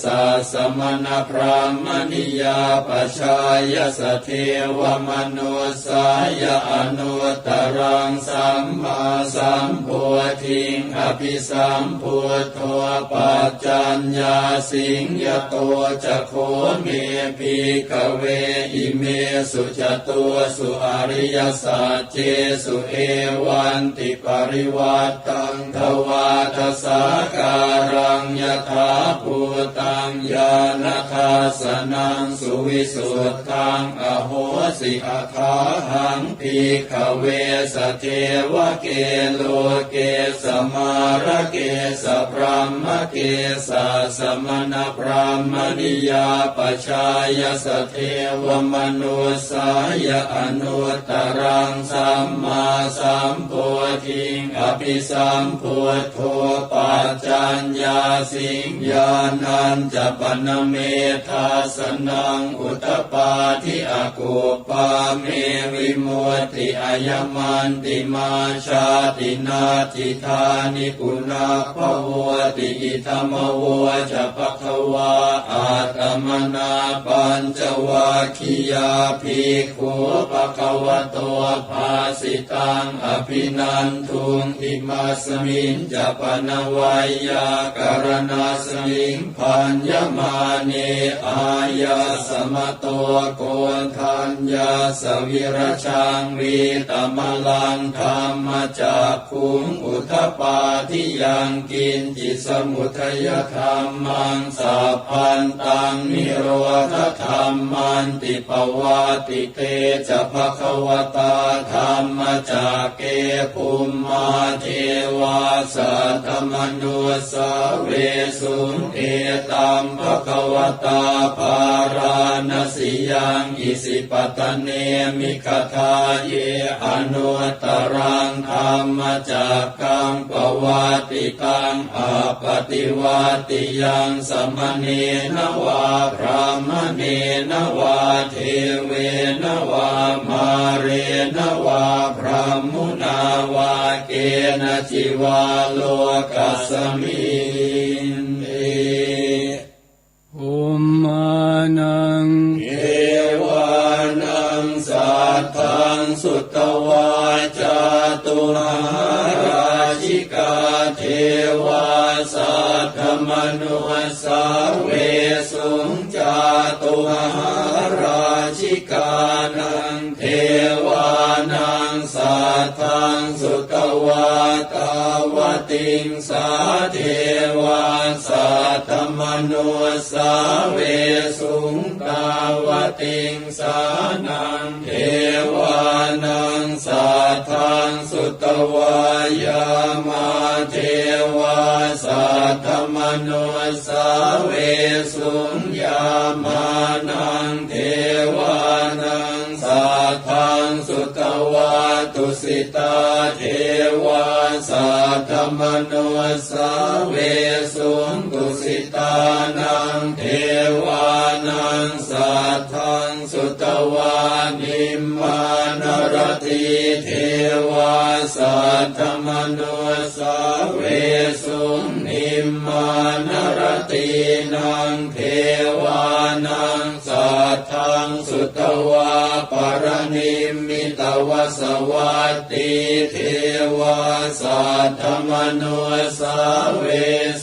สสมณพรหมนิยาปชายสเทวมนุสายอนุตตรังสัมมาสัมโพธิงอภิสัมพุทโธปัจจัญญาสิงยโตจะโคเมภิกขเวอิเมสุจตุสุอริยสัจเจสุเอวันติปริวัตตังทวาทสาการังยถาภูตังญาณทัสสนังสุวิสุทธังอโหสิอาคาหังภิกขเวสเทวเกโลเกสมาระเกสพรหมเกสสมณพรหมนิยาปชายสเทวมนุสายอนุตตรังสัมมาสัมโพธิงอภิสัมพุทโธปัจจัญญาสิงญาณัญจปนเมธาสนังอุตปาทิอกุปาเมวิมุตติอายมันติมาชาตินาทิธานิปุนาภวติอิธรรมโวจะภควาอาตมนาปัญจวัคคียาภิกขุภควโตภาสิตังอภินันทุงอิมัสมินจะปนวัยยากรณาสมิงพัญญมาเนอายาสมโตโกทัญญาสวิรชังวีตมลังธรรมจักขุงอุทปาทิยังกินจิสมุทัยธรรมังสัพพันตังนิโรธธรรมันติปวาติเตจะภควตาธรรมจักเกภูมิมาเทวาสัทธมนุสาเวสุงเอตัมภควตาภารานสิยังอิสิปตเนมิคทาเยอนุตตรังธรรมจักกังปวัติตังอาปฏิวัติยังสมเนนวาพรหมเนนวาเทเวนวามาเรนวาพรหมุนาวาเกณจิวาโลกัสมินเออุมมานังเอวานังสัทธังสุตวาจาตุมหาราชิกาเทวาสัทธมนุสาเวสุงจาตุมหาราชิกานังเทวานังสัทธังสุตวาตาวติงสาเทวาสัทธมนุสาเวสุงตาวติงสานังเทวานังสัทธังสุตวายามาเทวาสัทธมนุสาเวสุงยามานังเทวานังสัทธังสุตวาตุสิตาเทวาสัทธมนุสาเวสุงตุสิตานังเทวานังสัทธังสุตวานิมมานรติเทวาสัทธมนุสาเวสุงนิมมานรตินังเทวานังสัทธังสุตวาปรนิมมิตวสวัตติเทวาสัทธมนุสาเว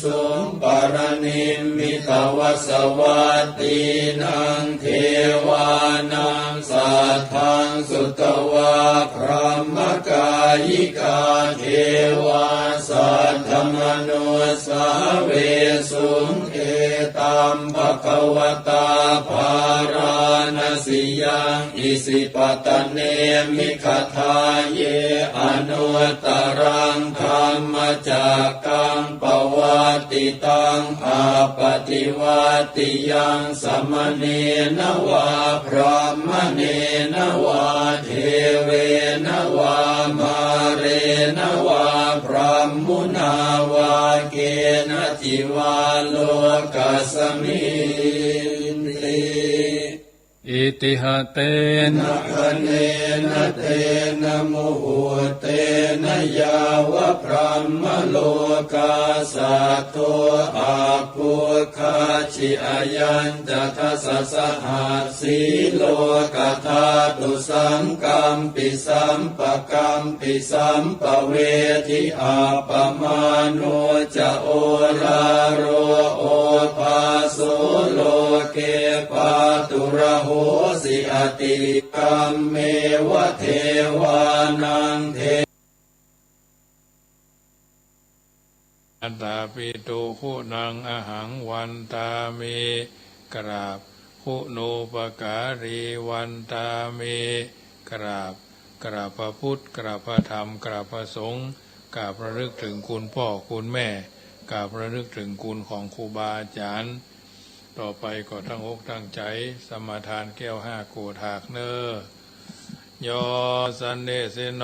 สุงปรนิมมิตวสวัตตินังเทวานังสัท สุตวะพระมกายิกาเทวาสัทธมนุสาเวสุงเอตัมภควตาภารณสิยังอิสิปตเนมิขทาเยอนุตตรังธรรมจักกังปวัตติตังอาปฏิวัติยังสมเนนวาพรหมเนนวาเทเวนวามาเรนวาพรหมุนาวาเกณจิวาโลกัสมินติ อิติหะเตนะคะเนนะเตนะโมโหเตนะยาวะพรหมโลกาสัตโตอาภูคาชิอายัญจะทัสสะสหัสสีโลกธาตุสังกัมปิสัมปะกัมปิสัมปะเวทิอาปมาโนจะโอราโรโอภาโสโลเกปาตุระโหสิอติกัมเมวะเทวานังเทอัตตาปิตุคุณังอหังวันตามิกราบคุณูปการีวันตามิกราบพระพุทธกราบพระธรรมกราบพระสงฆ์กราบระลึกถึงคุณพ่อคุณแม่กราบระลึกถึงคุณของครูบาอาจารย์ต่อไปก็ตั้งอกตั้งใจสมาทานแก้ว5 โกฏหากเนอยอสันเดเสโน